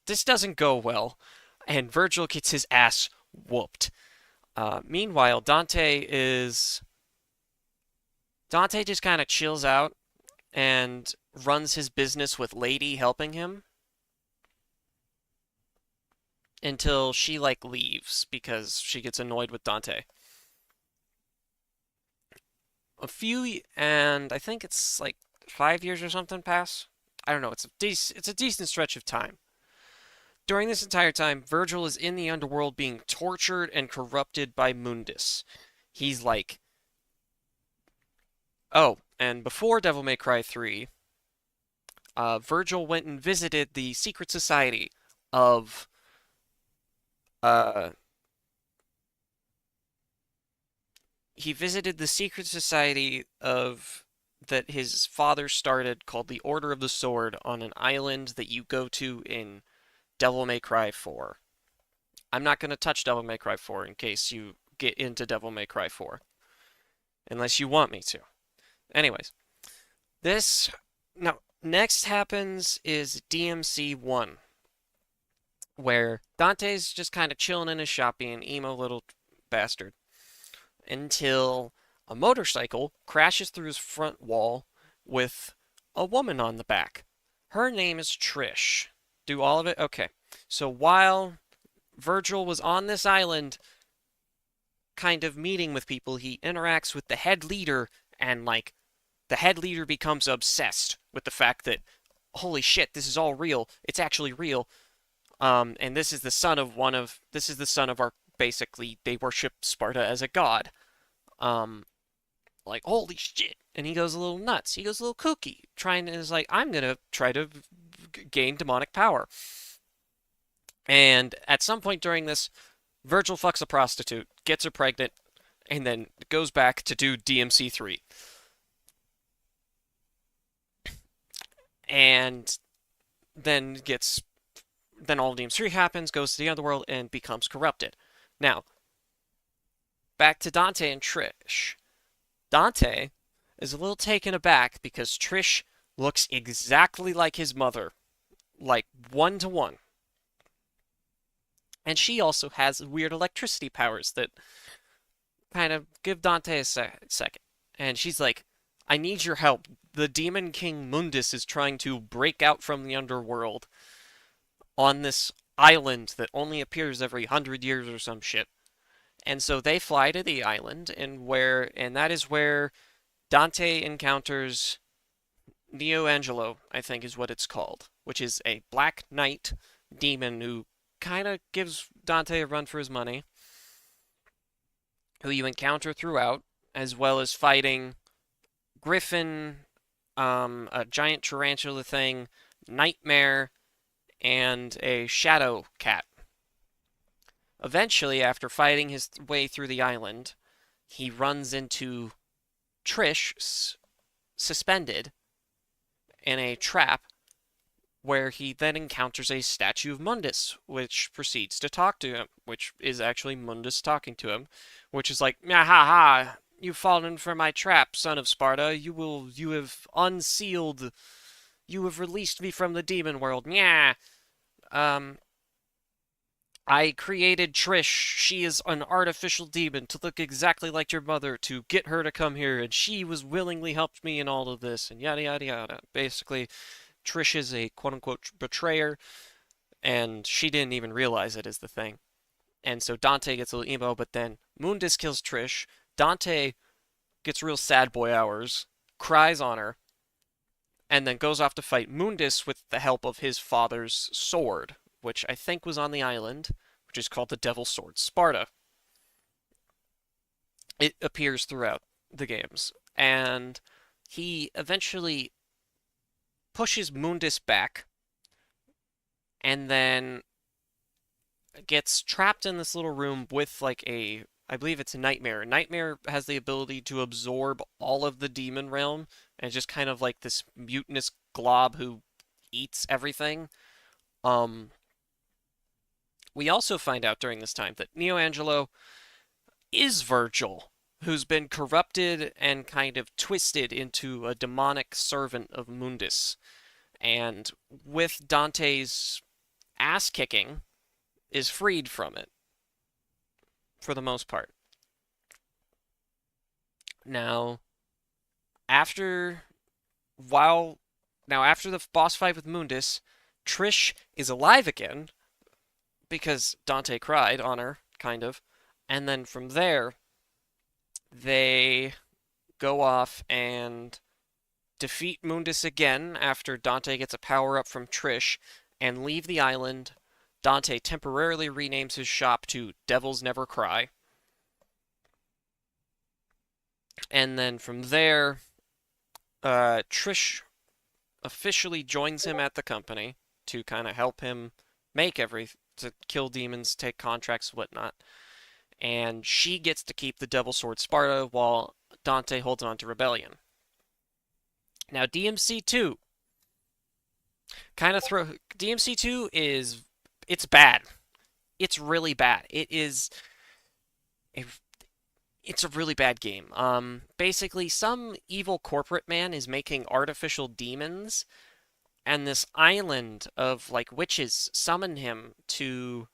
This doesn't go well, and Virgil gets his ass whooped. Meanwhile, Dante just kind of chills out and runs his business with Lady helping him until she leaves because she gets annoyed with Dante. And I think it's 5 years or something pass. I don't know. It's a decent stretch of time. During this entire time, Virgil is in the underworld being tortured and corrupted by Mundus. He's oh, and before Devil May Cry 3, Virgil went and visited the secret society of he visited the secret society that his father started, called the Order of the Sword, on an island that you go to in Devil May Cry 4. I'm not going to touch Devil May Cry 4 in case you get into Devil May Cry 4. Unless you want me to. Anyways. Next happens is DMC 1. Where Dante's just kind of chilling in his shop being an emo little bastard. Until a motorcycle crashes through his front wall with a woman on the back. Her name is Trish. Do all of it? Okay. So while Virgil was on this island kind of meeting with people, he interacts with the head leader, and the head leader becomes obsessed with the fact that, holy shit, this is all real. It's actually real. And this is the son of our, basically, they worship Sparta as a god. Holy shit. And he goes a little nuts. He goes a little kooky. I'm gonna try to gain demonic power. And at some point during this, Virgil fucks a prostitute, gets her pregnant, and then goes back to do DMC 3. And then all DMC3 happens, goes to the underworld, and becomes corrupted. Now, back to Dante and Trish. Dante is a little taken aback because Trish looks exactly like his mother, like 1-to-1. And she also has weird electricity powers that kind of give Dante a second. And she's like, I need your help. The Demon King Mundus is trying to break out from the underworld on this island that only appears every 100 years or some shit. And so they fly to the island, and that is where Dante encounters Neo Angelo, I think is what it's called, which is a Black Knight demon who kind of gives Dante a run for his money, who you encounter throughout, as well as fighting Griffin, a giant tarantula thing, Nightmare, and a shadow cat. Eventually, after fighting his way through the island, he runs into Trish suspended in a trap, where he then encounters a statue of Mundus, which proceeds to talk to him, which is actually Mundus talking to him, which is like, ha ha, you've fallen for my trap, son of Sparta. You have unsealed, you have released me from the demon world. Yeah. I created Trish. She is an artificial demon to look exactly like your mother, to get her to come here, and she was willingly helped me in all of this, and yada yada yada. Basically, Trish is a quote-unquote betrayer, and she didn't even realize it is the thing. And so Dante gets a little emo, but then Mundus kills Trish. Dante gets real sad boy hours, cries on her, and then goes off to fight Mundus with the help of his father's sword, which I think was on the island, which is called the Devil's Sword Sparta. It appears throughout the games, and he eventually pushes Mundus back, and then gets trapped in this little room with like I believe it's a Nightmare. Nightmare has the ability to absorb all of the demon realm, and just kind of like this mutinous glob who eats everything. We also find out during this time that Neo Angelo is Virgil, who's been corrupted and kind of twisted into a demonic servant of Mundus. And with Dante's ass kicking, is freed from it, for the most part. Now, after the boss fight with Mundus, Trish is alive again, because Dante cried on her, kind of. And then from there, they go off and defeat Mundus again after Dante gets a power-up from Trish, and leave the island. Dante temporarily renames his shop to Devils Never Cry. And then from there, Trish officially joins him at the company to kind of help him to kill demons, take contracts, whatnot. And she gets to keep the Devil's Sword Sparta while Dante holds on to Rebellion. Now, DMC2 DMC2 it's bad. It's really bad. It's a really bad game. Basically, some evil corporate man is making artificial demons, and this island of like witches summon him to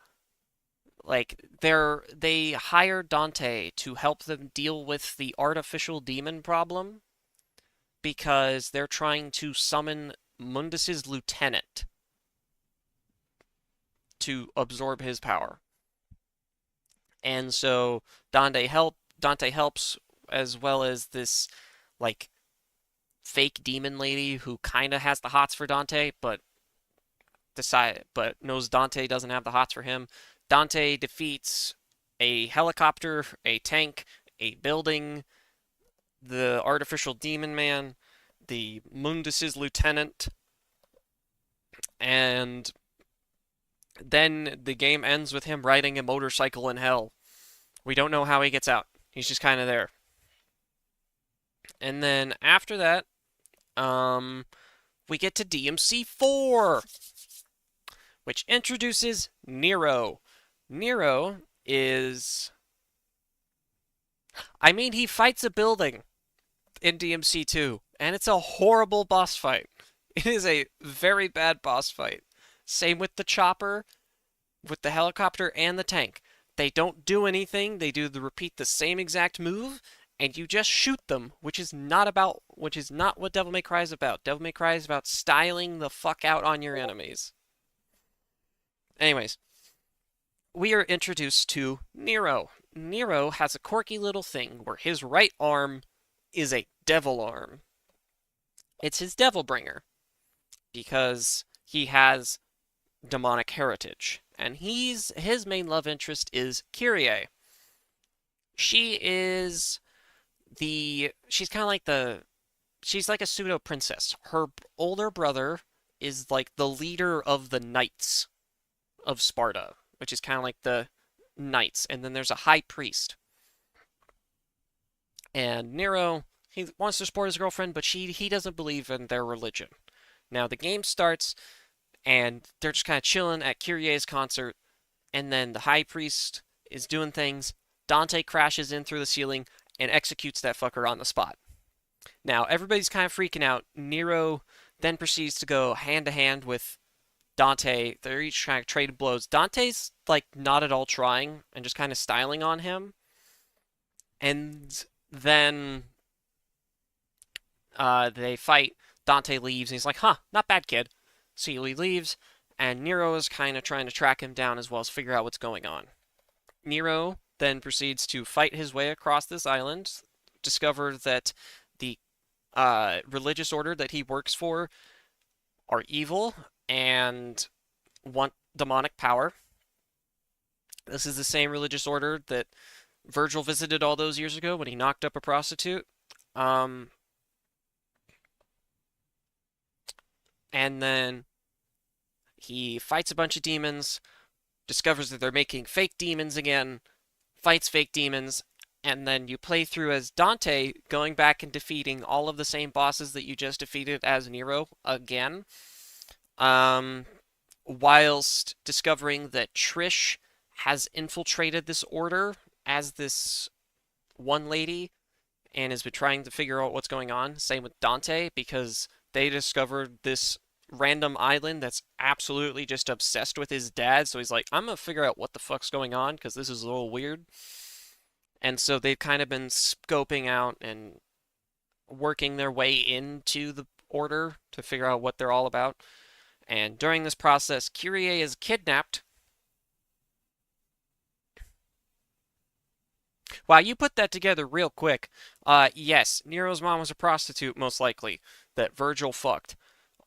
they hire Dante to help them deal with the artificial demon problem, because they're trying to summon Mundus's lieutenant to absorb his power. And so Dante helps, as well as this like fake demon lady who kind of has the hots for Dante, but knows Dante doesn't have the hots for him. Dante defeats a helicopter, a tank, a building, the artificial demon man, the Mundus's lieutenant, and then the game ends with him riding a motorcycle in hell. We don't know how he gets out. He's just kind of there. And then after that, we get to DMC4, which introduces Nero. Nero is I mean, he fights a building in DMC2, and it's a horrible boss fight. It is a very bad boss fight. Same with the chopper, with the helicopter, and the tank. They don't do anything. They repeat the same exact move, and you just shoot them, which is not what Devil May Cry is about. Devil May Cry is about styling the fuck out on your enemies. Anyways, we are introduced to Nero. Nero has a quirky little thing where his right arm is a devil arm. It's his devil bringer because he has demonic heritage, and his main love interest is Kyrie. She's kind of like she's like a pseudo princess. Her older brother is like the leader of the knights of Sparta, which is kind of like the knights, and then there's a high priest. And Nero, he wants to support his girlfriend, but he doesn't believe in their religion. Now the game starts, and they're just kind of chilling at Kyrie's concert, and then the high priest is doing things. Dante crashes in through the ceiling and executes that fucker on the spot. Now everybody's kind of freaking out. Nero then proceeds to go hand to hand with Dante. They're each trying to trade blows. Dante's like not at all trying and just kind of styling on him. And then they fight. Dante leaves, and he's like, huh, not bad, kid. So he leaves, and Nero is kind of trying to track him down as well as figure out what's going on. Nero then proceeds to fight his way across this island, discover that the religious order that he works for are evil and want demonic power. This is the same religious order that Virgil visited all those years ago when he knocked up a prostitute. And then he fights a bunch of demons, discovers that they're making fake demons again, fights fake demons, and then you play through as Dante, going back and defeating all of the same bosses that you just defeated as Nero again, whilst discovering that Trish has infiltrated this order as this one lady and has been trying to figure out what's going on. Same with Dante, because they discovered this random island that's absolutely just obsessed with his dad, so he's like, I'm gonna figure out what the fuck's going on, because this is a little weird. And so they've kind of been scoping out and working their way into the order to figure out what they're all about. And during this process, Kyrie is kidnapped. Wow, you put that together real quick. Yes, Nero's mom was a prostitute, most likely, that Virgil fucked.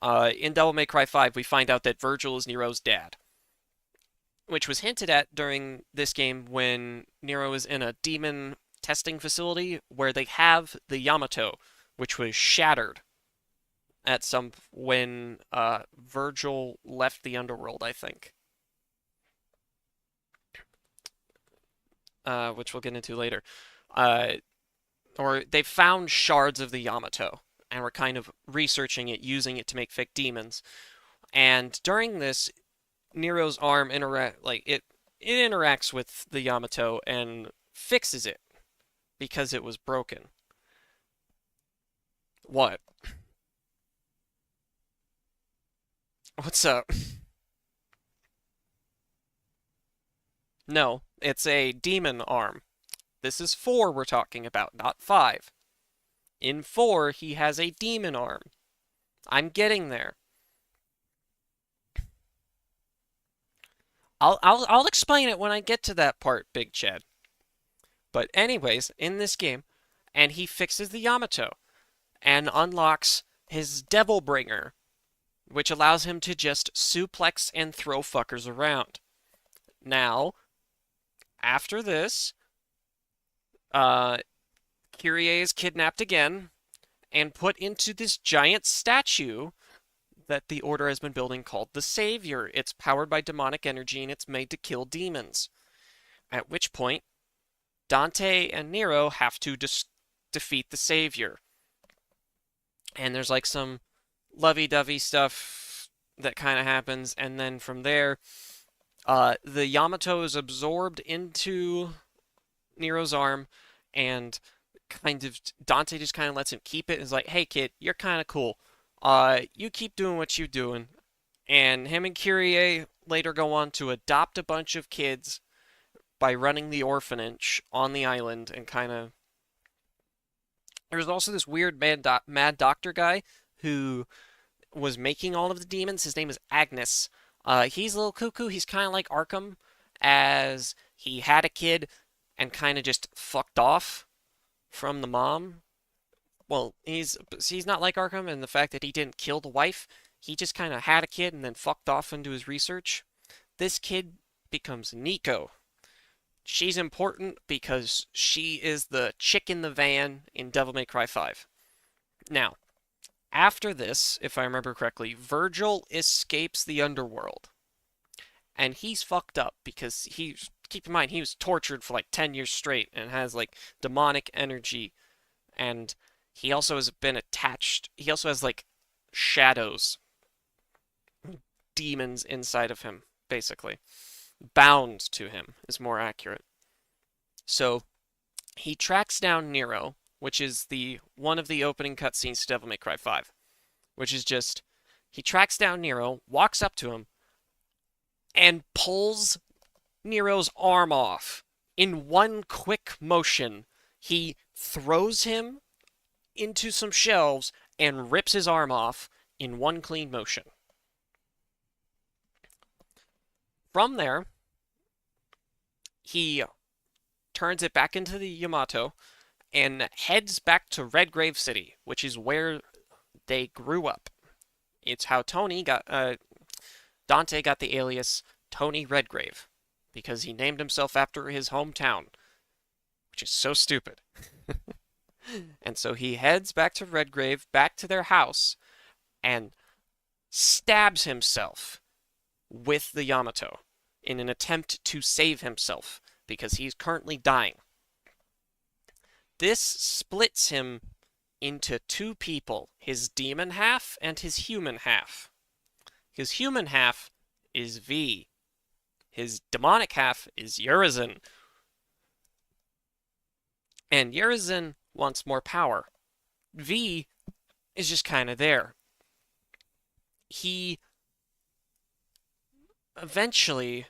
In Devil May Cry 5, we find out that Virgil is Nero's dad, which was hinted at during this game when Nero is in a demon testing facility where they have the Yamato, which was shattered at when Virgil left the underworld, I think. Which we'll get into later. Or they found shards of the Yamato and were kind of researching it, using it to make fake demons. And during this, Nero's arm interacts with the Yamato and fixes it because it was broken. What? What's up? No, it's a demon arm. This is 4 we're talking about, not 5. In 4, he has a demon arm. I'm getting there. I'll explain it when I get to that part, Big Chad. But anyways, in this game, and he fixes the Yamato and unlocks his Devil Bringer, which allows him to just suplex and throw fuckers around. Now, after this, Kyrie is kidnapped again and put into this giant statue that the Order has been building called the Savior. It's powered by demonic energy and it's made to kill demons. At which point, Dante and Nero have to defeat the Savior. And there's like some lovey-dovey stuff that kind of happens, and then from there, the Yamato is absorbed into Nero's arm, and kind of Dante just kind of lets him keep it and is like, hey kid, you're kind of cool. You keep doing what you're doing. And him and Kyrie later go on to adopt a bunch of kids by running the orphanage on the island and kind of. There's also this weird mad doctor guy who was making all of the demons. His name is Agnes. He's a little cuckoo. He's kind of like Arkham, as he had a kid and kind of just fucked off from the mom. Well, he's not like Arkham in the fact that he didn't kill the wife. He just kind of had a kid and then fucked off into his research. This kid becomes Nico. She's important because she is the chick in the van in Devil May Cry 5. Now, after this, if I remember correctly, Virgil escapes the underworld. And he's fucked up because keep in mind, he was tortured for like 10 years straight and has like demonic energy. And he also has been attached, he also has like shadows, demons inside of him, basically. Bound to him is more accurate. So he tracks down Nero, which is one of the opening cutscenes to Devil May Cry 5, which is just he tracks down Nero, walks up to him, and pulls Nero's arm off in one quick motion. He throws him into some shelves and rips his arm off in one clean motion. From there, he turns it back into the Yamato and heads back to Redgrave City, which is where they grew up. It's how Dante got the alias Tony Redgrave, because he named himself after his hometown, which is so stupid. And so he heads back to Redgrave, back to their house, and stabs himself with the Yamato in an attempt to save himself, because he's currently dying. This splits him into two people, his demon half and his human half. His human half is V. His demonic half is Urizen. And Urizen wants more power. V is just kind of there. He eventually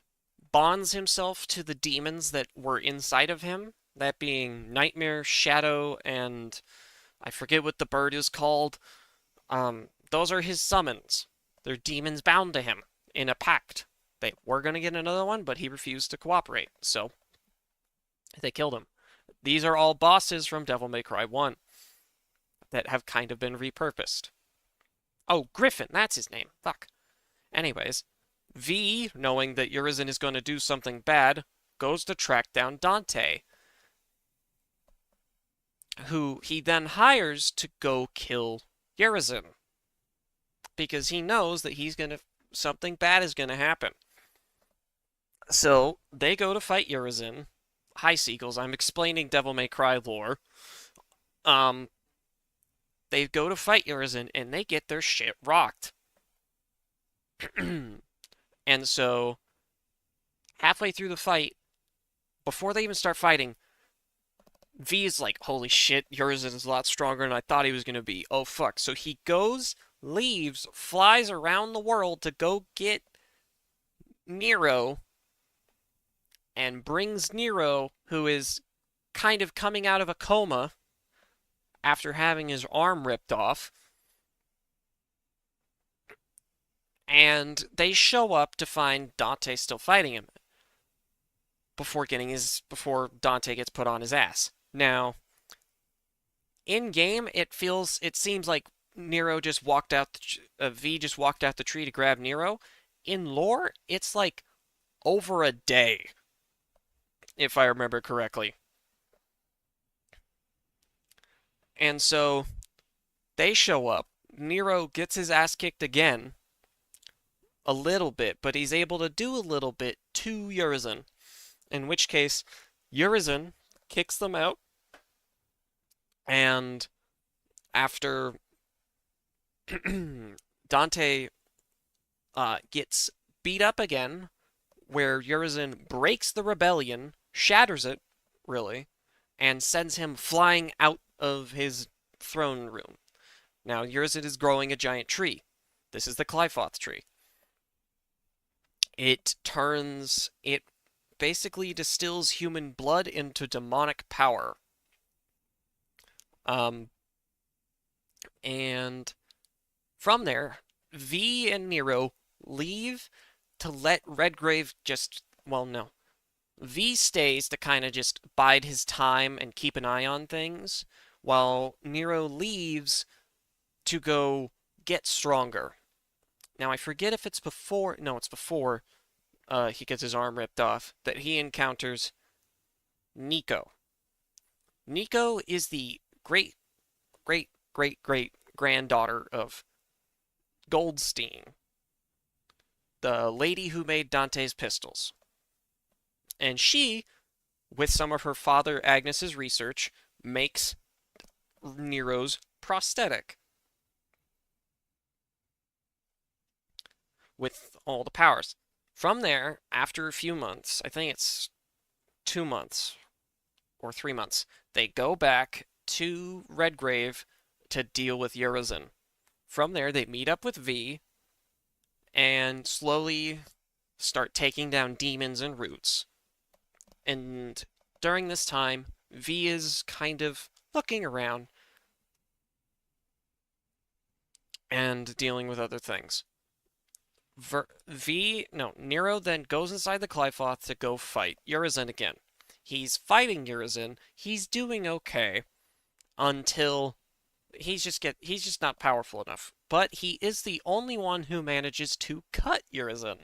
bonds himself to the demons that were inside of him, that being Nightmare, Shadow, and I forget what the bird is called. Those are his summons. They're demons bound to him in a pact. They were going to get another one, but he refused to cooperate, so they killed him. These are all bosses from Devil May Cry 1 that have kind of been repurposed. Oh, Griffin, that's his name. Fuck. Anyways, V, knowing that Urizen is going to do something bad, goes to track down Dante, who he then hires to go kill Urizen, because he knows that something bad is going to happen. So they go to fight Urizen. Hi, Seagulls. I'm explaining Devil May Cry lore. They go to fight Urizen, and they get their shit rocked. And so, halfway through the fight, before they even start fighting, V is like, holy shit, Urizen is a lot stronger than I thought he was going to be. Oh, fuck. So he goes, leaves, flies around the world to go get Nero, and brings Nero, who is kind of coming out of a coma after having his arm ripped off. And they show up to find Dante still fighting him before Dante gets put on his ass. Now, in game, it seems like Nero just walked out. V just walked out the tree to grab Nero. In lore, it's like over a day, if I remember correctly. And so they show up. Nero gets his ass kicked again. A little bit, but he's able to do a little bit to Urizen. In which case, Urizen kicks them out. And after Dante gets beat up again, where Urizen breaks the rebellion, shatters it, really, and sends him flying out of his throne room. Now, Urizen is growing a giant tree. This is the Qlifoth tree. It basically distills human blood into demonic power. And from there, V and Nero leave to let Redgrave just, well, no. V stays to kind of just bide his time and keep an eye on things, while Nero leaves to go get stronger. Now, I forget if it's before, no, it's before he gets his arm ripped off, that he encounters Nico. Nico is the great granddaughter of Goldstein, the lady who made Dante's pistols. And she, with some of her father Agnes's research, makes Nero's prosthetic with all the powers. From there, after a few months, I think it's 2 months or 3 months, they go back to Redgrave to deal with Urizen. From there, they meet up with V and slowly start taking down demons and roots. And during this time, V is kind of looking around and dealing with other things. Nero then goes inside the Qlifoth to go fight Urizen again. He's fighting Urizen. He's doing okay until he's just not powerful enough. But he is the only one who manages to cut Urizen.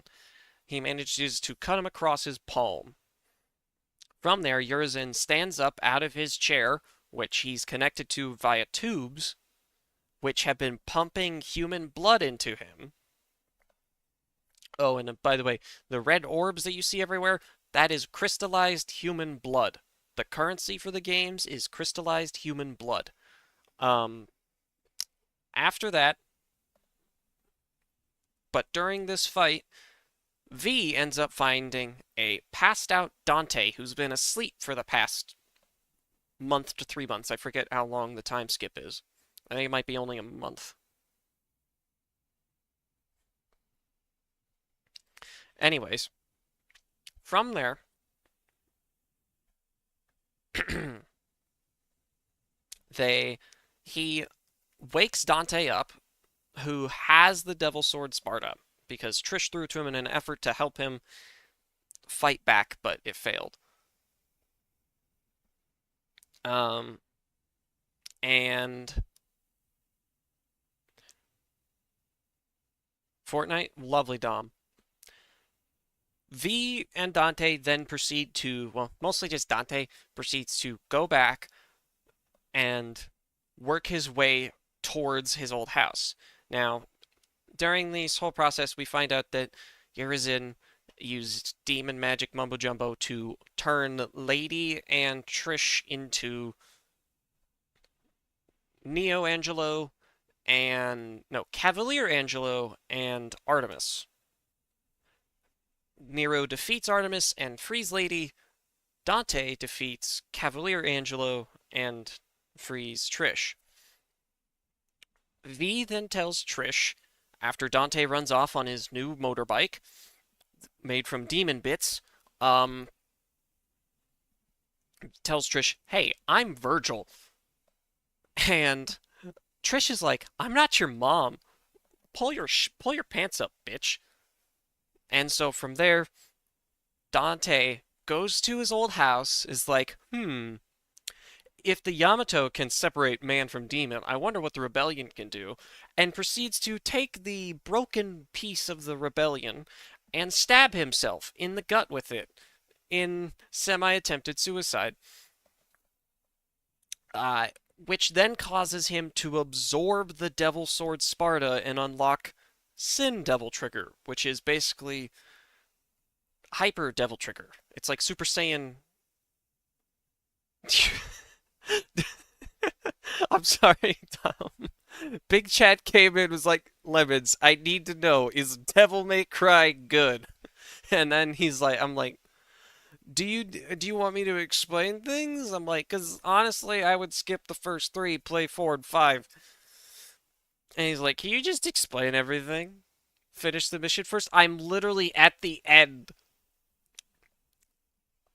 He manages to cut him across his palm. From there, Urizen stands up out of his chair, which he's connected to via tubes, which have been pumping human blood into him. Oh, and by the way, the red orbs that you see everywhere, that is crystallized human blood. The currency for the games is crystallized human blood. After that, but during this fight, V ends up finding a passed out Dante who's been asleep for the past month to 3 months. I forget how long the time skip is. I think it might be only a month. Anyways, from there, he wakes Dante up, who has the Devil Sword Sparta, because Trish threw it to him in an effort to help him fight back, but it failed. And Fortnite, lovely Dom. V and Dante then proceed to, well, mostly just Dante proceeds to go back and work his way towards his old house. Now, during this whole process, we find out that Urizen used demon magic mumbo jumbo to turn Lady and Trish into Cavalier Angelo and Artemis. Nero defeats Artemis and frees Lady. Dante defeats Cavalier Angelo and frees Trish. V then tells Trish, after Dante runs off on his new motorbike, made from demon bits, tells Trish, hey, I'm Virgil. And Trish is like, I'm not your mom. Pull your pants up, bitch. And so from there, Dante goes to his old house, is like, if the Yamato can separate man from demon, I wonder what the rebellion can do, and proceeds to take the broken piece of the rebellion and stab himself in the gut with it in semi-attempted suicide. Which then causes him to absorb the Devil Sword Sparta and unlock Sin Devil Trigger, which is basically Hyper Devil Trigger. It's like Super Saiyan. I'm sorry, Tom. Big Chat came in, was like, Lemons, I need to know, is Devil May Cry good? And then he's like, I'm like, do you want me to explain things? I'm like, because honestly, I would skip the first three, play 4 and 5. And he's like, can you just explain everything? Finish the mission first? I'm literally at the end.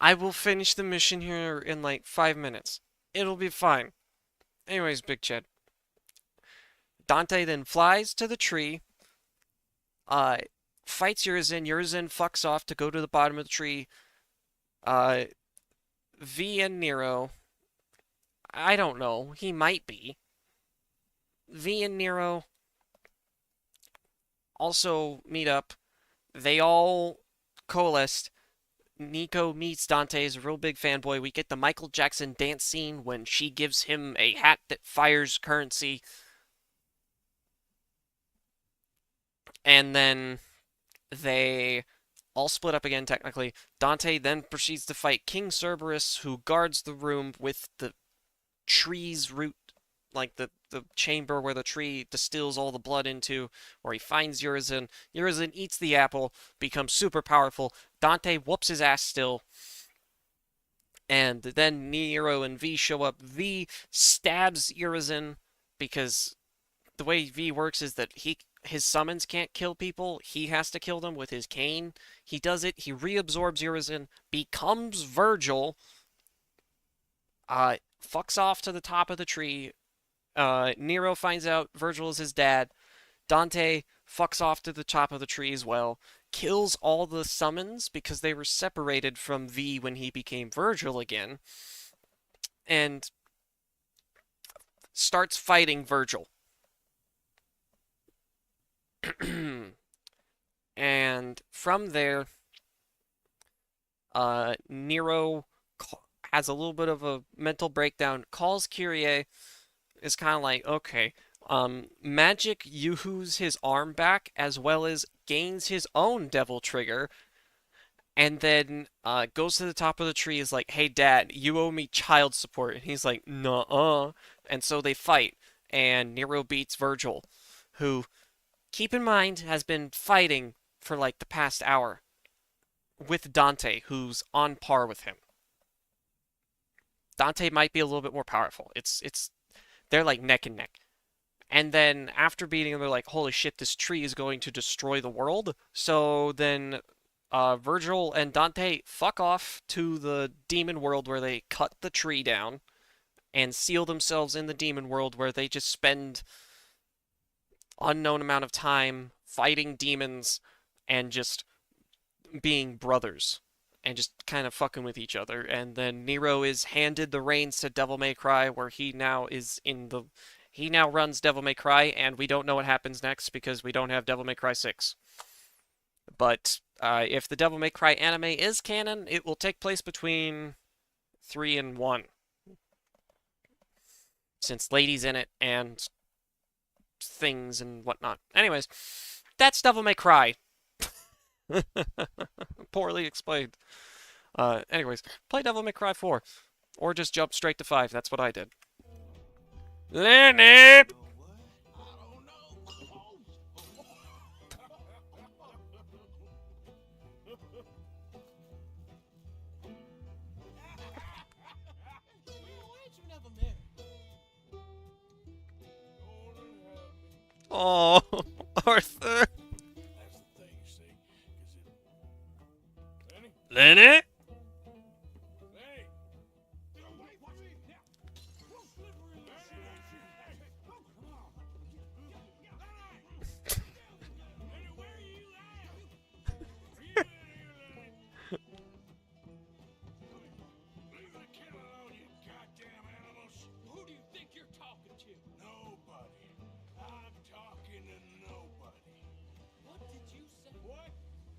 I will finish the mission here in like 5 minutes. It'll be fine. Anyways, Big Chad. Dante then flies to the tree, fights Urizen. Urizen fucks off to go to the bottom of the tree. V and Nero, I don't know. He might be. V and Nero also meet up. They all coalesced. Nico meets Dante as a real big fanboy. We get the Michael Jackson dance scene when she gives him a hat that fires currency. And then they all split up again, technically. Dante then proceeds to fight King Cerberus, who guards the room with the tree's root, like the chamber where the tree distills all the blood into, where he finds Urizen. Urizen eats the apple, becomes super powerful. Dante whoops his ass still. And then Nero and V show up. V stabs Urizen because the way V works is that his summons can't kill people. He has to kill them with his cane. He does it. He reabsorbs Urizen, becomes Virgil, fucks off to the top of the tree. Nero finds out Virgil is his dad. Dante fucks off to the top of the tree as well. Kills all the summons because they were separated from V when he became Virgil again. And starts fighting Virgil. And from there, Nero has a little bit of a mental breakdown, calls Kyrie, is kind of like, okay, Magic yoo-hoos his arm back as well as gains his own devil trigger, and then goes to the top of the tree, is like, hey dad, you owe me child support. And he's like, nuh-uh. And so they fight, and Nero beats Virgil, who, keep in mind, has been fighting for like the past hour with Dante, who's on par with him. Dante might be a little bit more powerful. They're like neck and neck. And then after beating him, they're like, holy shit, this tree is going to destroy the world. So then Virgil and Dante fuck off to the demon world where they cut the tree down and seal themselves in the demon world where they just spend unknown amount of time fighting demons and just being brothers and just kind of fucking with each other. And then Nero is handed the reins to Devil May Cry, where he now runs Devil May Cry, and we don't know what happens next because we don't have Devil May Cry 6. But if the Devil May Cry anime is canon, it will take place between 3 and 1. Since Lady's in it and things and whatnot. Anyways, that's Devil May Cry. Poorly explained. Anyways, play Devil May Cry 4. Or just jump straight to 5. That's what I did. Lenny! Oh, Arthur. Lenny? Who do you think you're talking to? Nobody. I'm talking to nobody. What did you say? What?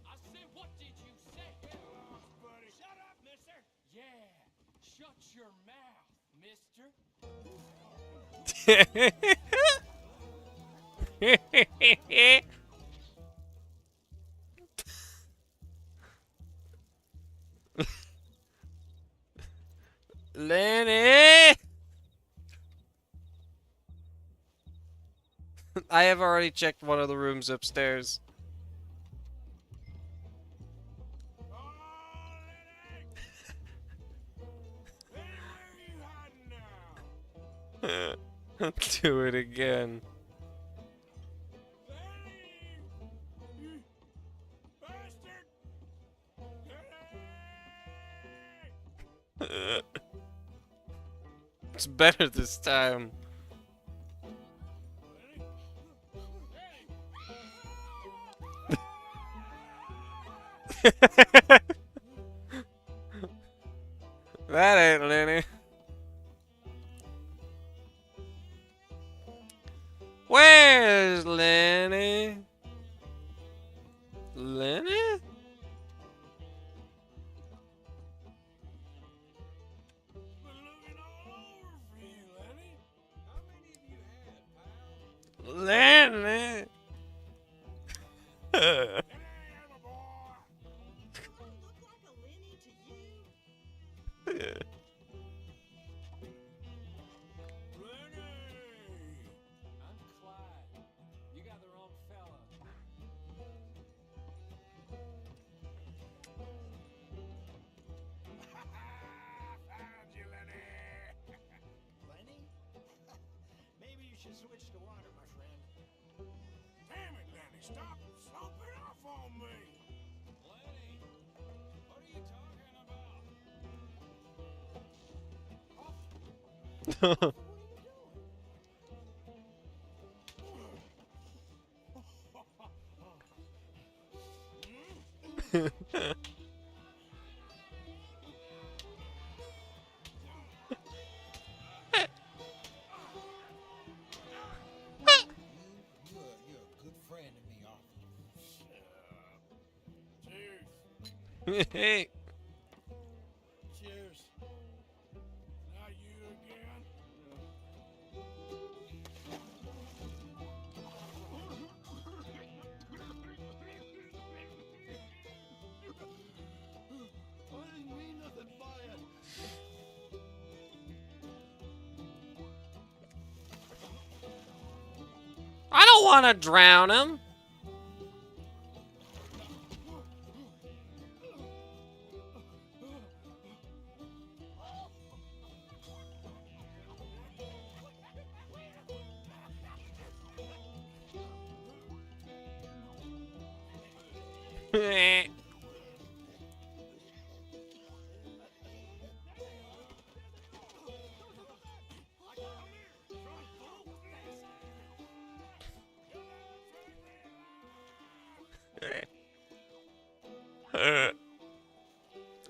I said, what did you say? Get lost, buddy. Shut up, mister. Yeah, shut your mouth, mister. Lenny! I have already checked one of the rooms upstairs. Do it again. It's better this time. That ain't Lenny. Where's Lenny? Lenny? Lenny. I'm Clyde. You got the wrong fella. Found you, Lenny. Lenny? Maybe you should switch to water, my friend. Damn it, Lenny, stop sloping off on me. Lenny, what are you talking about? You're a good friend to me, Arthur. Hey. Cheers. Now you again? I didn't mean nothing by it. I don't want to drown him.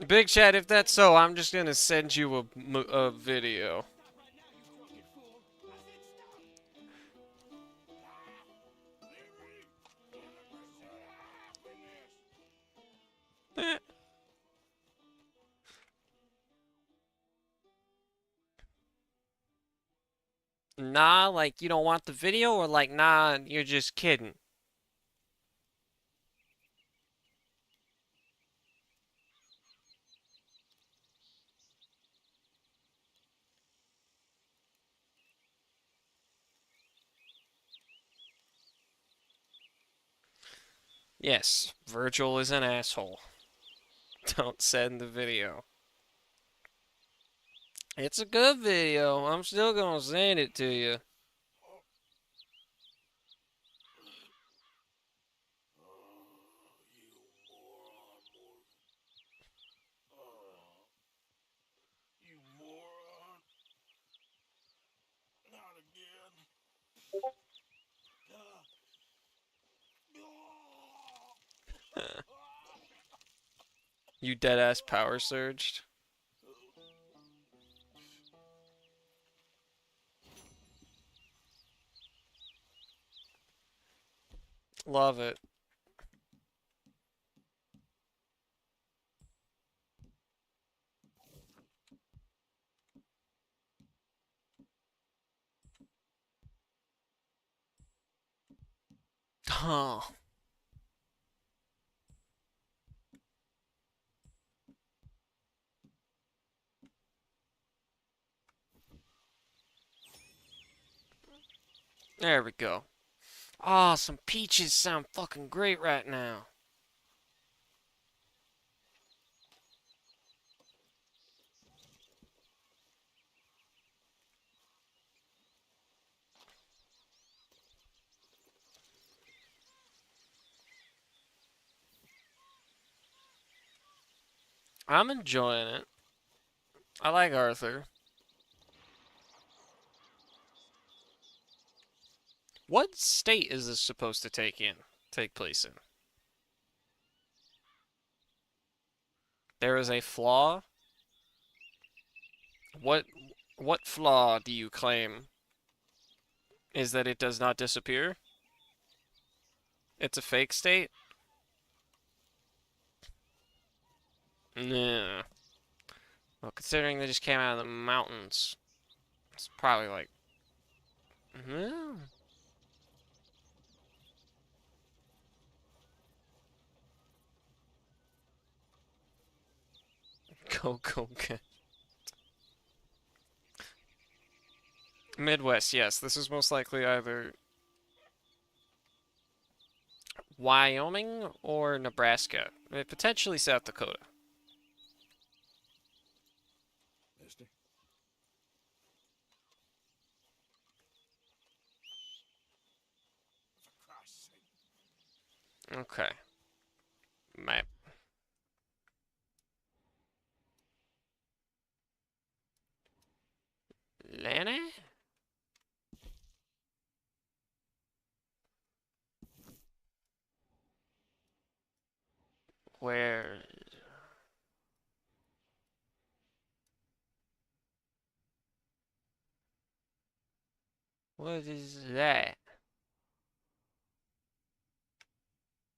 Big Chat, if that's so, I'm just gonna send you a video. Nah, like you don't want the video, or like nah, you're just kidding. Yes, Virgil is an asshole. Don't send the video. It's a good video. I'm still gonna send it to you. You moron. Not again. You deadass power surged. Love it. Huh. There we go. Aw, some peaches sound fucking great right now. I'm enjoying it. I like Arthur. What state is this supposed to take place in? There is a flaw? What flaw do you claim? Is that it does not disappear? It's a fake state? Nah. Well, considering they just came out of the mountains, it's probably like... No. Go. Midwest, yes. This is most likely either Wyoming or Nebraska. Potentially South Dakota. Mister? For Christ's sake. Okay. Map. Lanny? Where? What is that?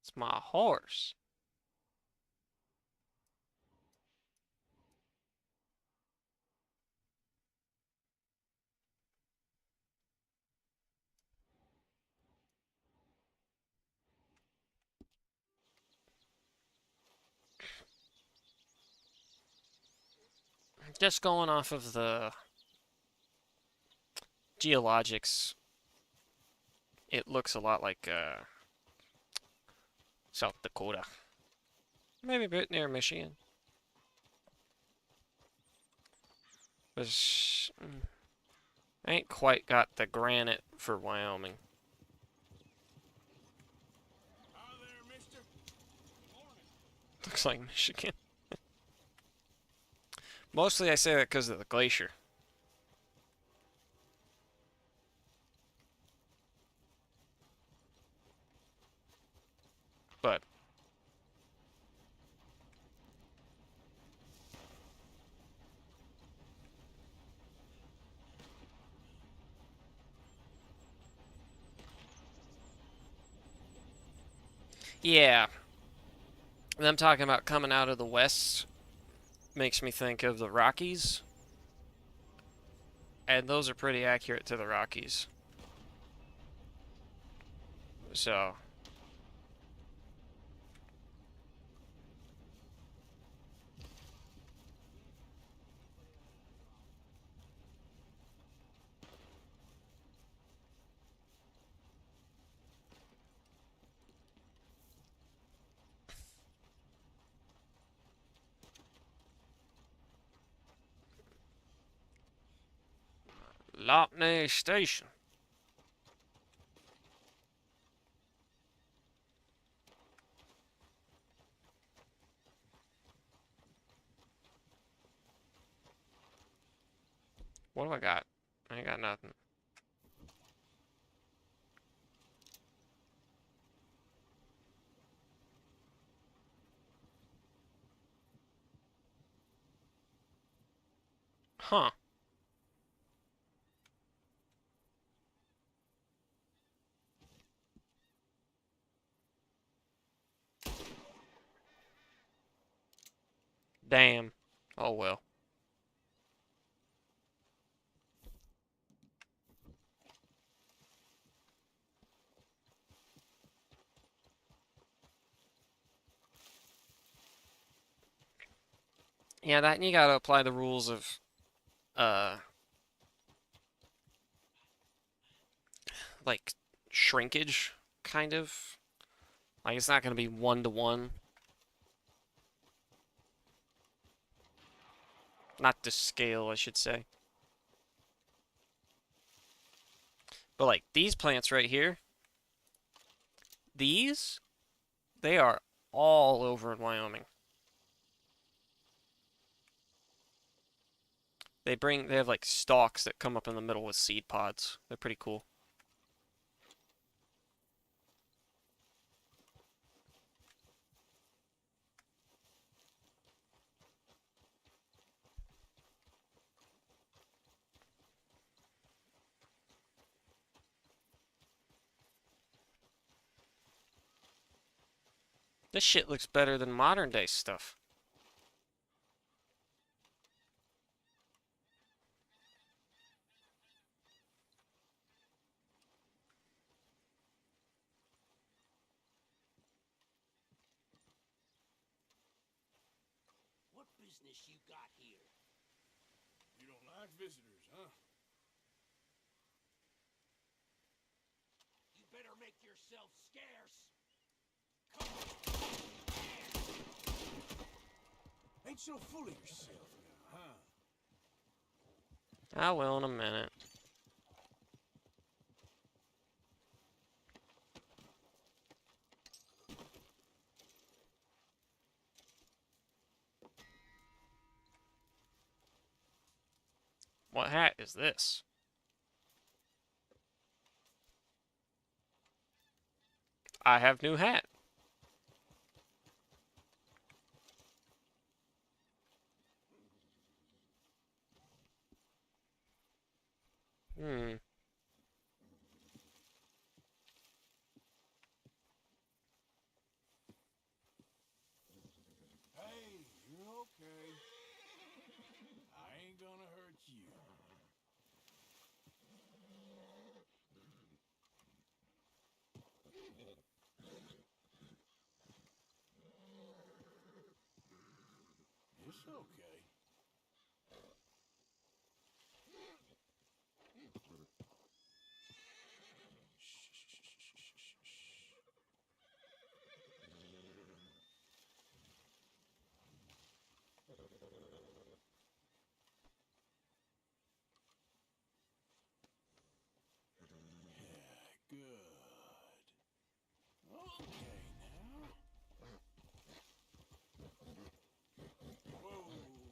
It's my horse. Just going off of the geologics, it looks a lot like South Dakota. Maybe a bit near Michigan. But I ain't quite got the granite for Wyoming. Hi there, mister. Looks like Michigan. Mostly I say that because of the glacier. But yeah, them talking about coming out of the west makes me think of the Rockies. And those are pretty accurate to the Rockies. So Lockney Station. What do I got? I ain't got nothing. Huh. Damn. Oh well. Yeah, that and you gotta apply the rules of like shrinkage, kind of. Like it's not gonna be 1-to-1. Not to scale, I should say. But like these plants right here, these, they are all over in Wyoming. They have like stalks that come up in the middle with seed pods. They're pretty cool. This shit looks better than modern day stuff. What business you got here? You don't like visitors, huh? You better make yourself scarce. Ain't so full of yourself now, huh? I will in a minute. What hat is this? I have new hat. Hmm. Hey, you're okay. I ain't gonna hurt you. It's okay. Good. Okay, now. Whoa.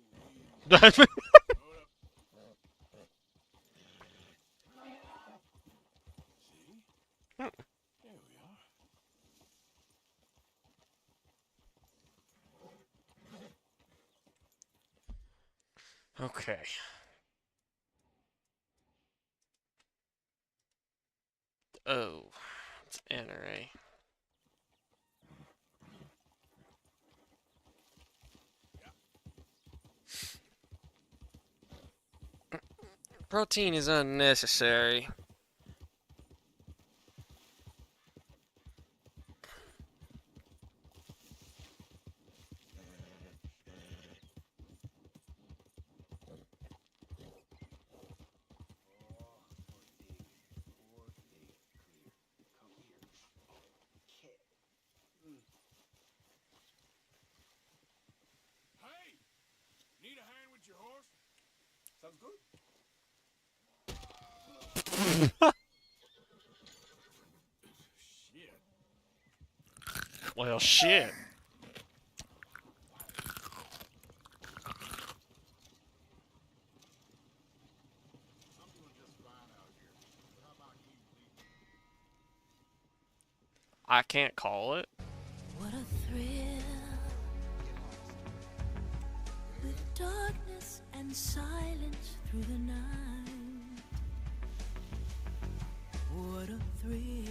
Hold up. See? There we are. Okay. Oh, let's enter a. Protein is unnecessary. Hey! Need a hand with your horse? Sounds good. Shit. Well, shit. I'm doing just fine out here. But how about you, Lee? I can't call it. What a thrill, with darkness and silence through the night. What a thrill.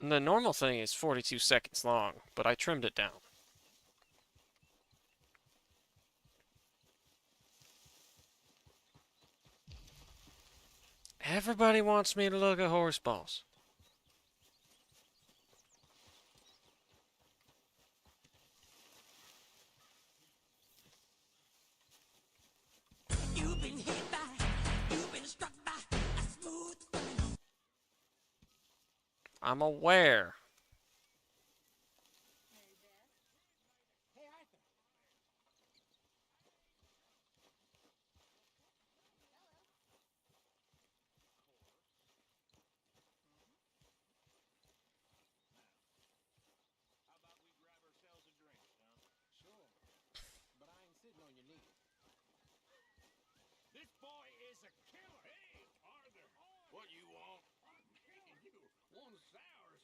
The normal thing is 42 seconds long, but I trimmed it down. Everybody wants me to look at horse balls. You've been hit by, you've been struck by a smooth criminal. I'm aware. Hey, Arthur. How about we grab ourselves a drink, huh? Sure.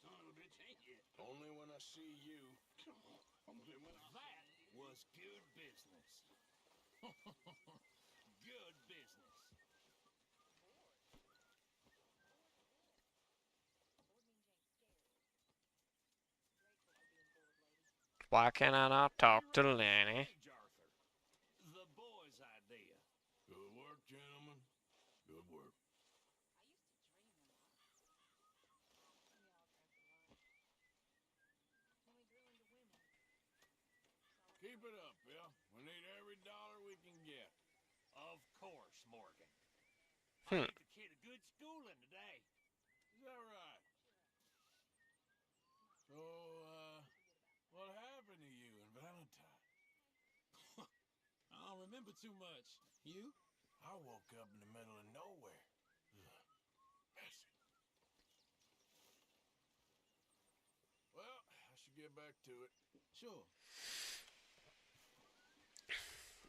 son of a bitch, ain't you? Only when I see you. Only when I... That was good business. Good business. Why can I not talk to Lenny? Stage, Arthur. The boy's idea. Good work, gentlemen. Good work. Keep it up, Bill. We need every dollar we can get. Of course, Morgan. Hmm. I gave the kid a good schooling today. Is that right? So, what happened to you and Valentine? I don't remember too much. You? I woke up in the middle of nowhere. Ugh, messy. Well, I should get back to it. Sure.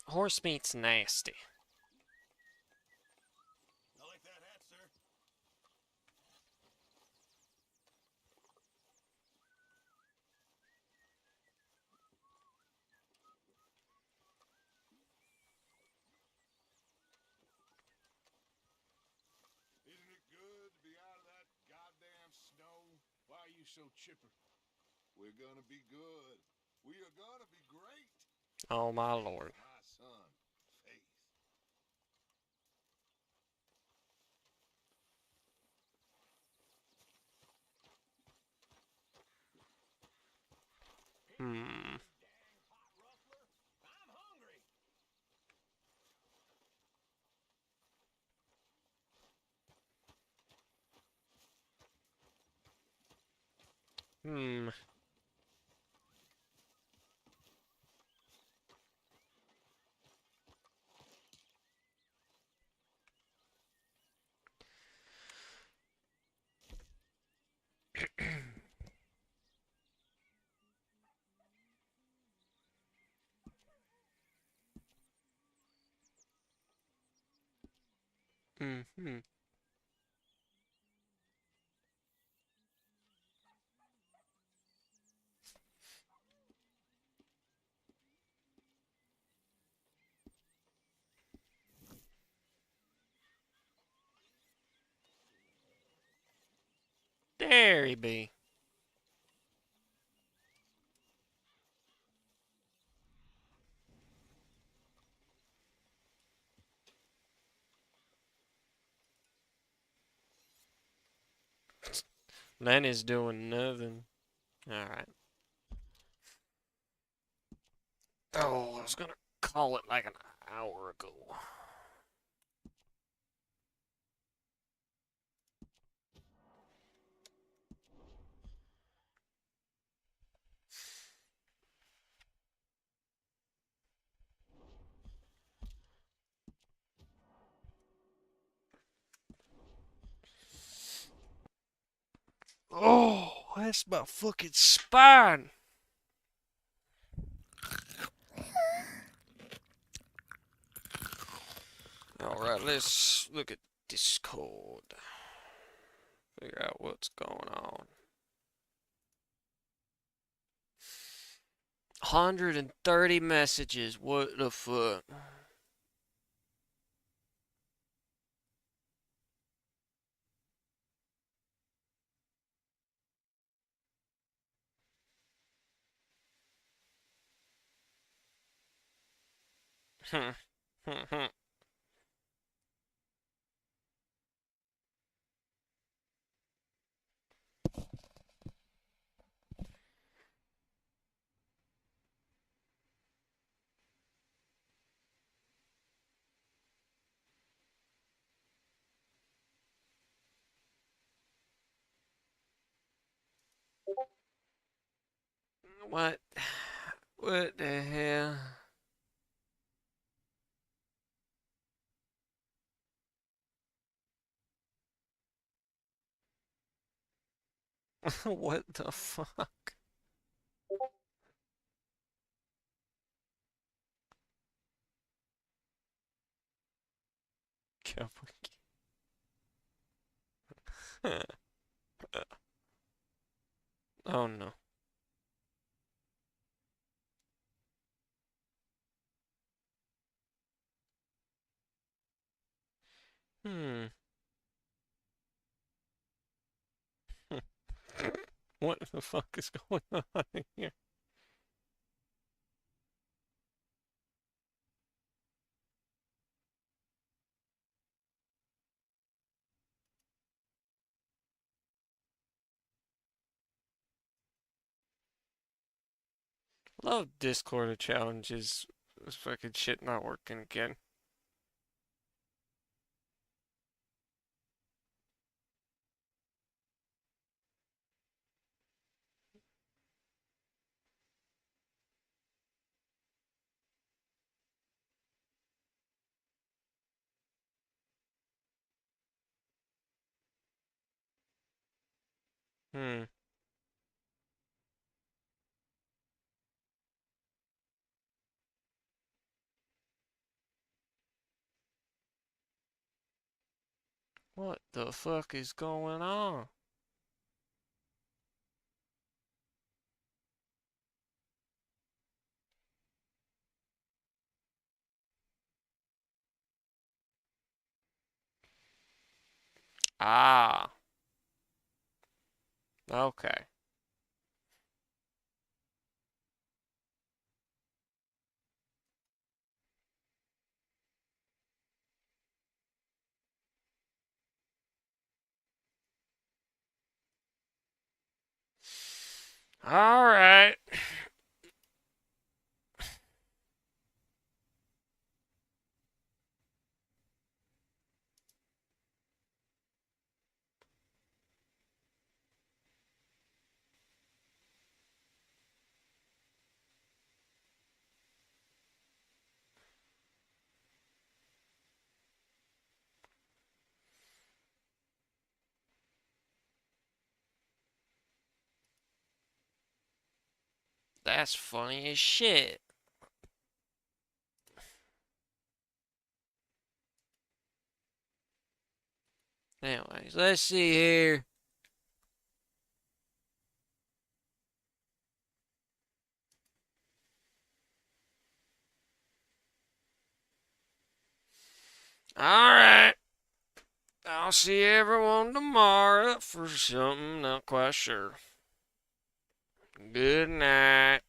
Horse meat's nasty. I like that hat, sir. Isn't it good to be out of that goddamn snow? Why are you so chipper? We're gonna be good. We are gonna be great. Oh my lord. My son, Faith. Hmm. Dang pot ruffler. I'm hungry. Hmm. Hmm. There he be. Lenny's doing nothing. Alright. Oh, I was gonna call it like an hour ago. Oh, that's my fucking spine. Alright, let's look at Discord. Figure out what's going on. 130 messages. What the fuck? What? What the hell? What the fuck? Oh no. Hmm. What the fuck is going on here? Love Discord challenges. This fucking shit not working again. Hmm. What the fuck is going on? Ah. Okay. All right. That's funny as shit. Anyways, let's see here. Alright. I'll see everyone tomorrow for something, not quite sure. Good night.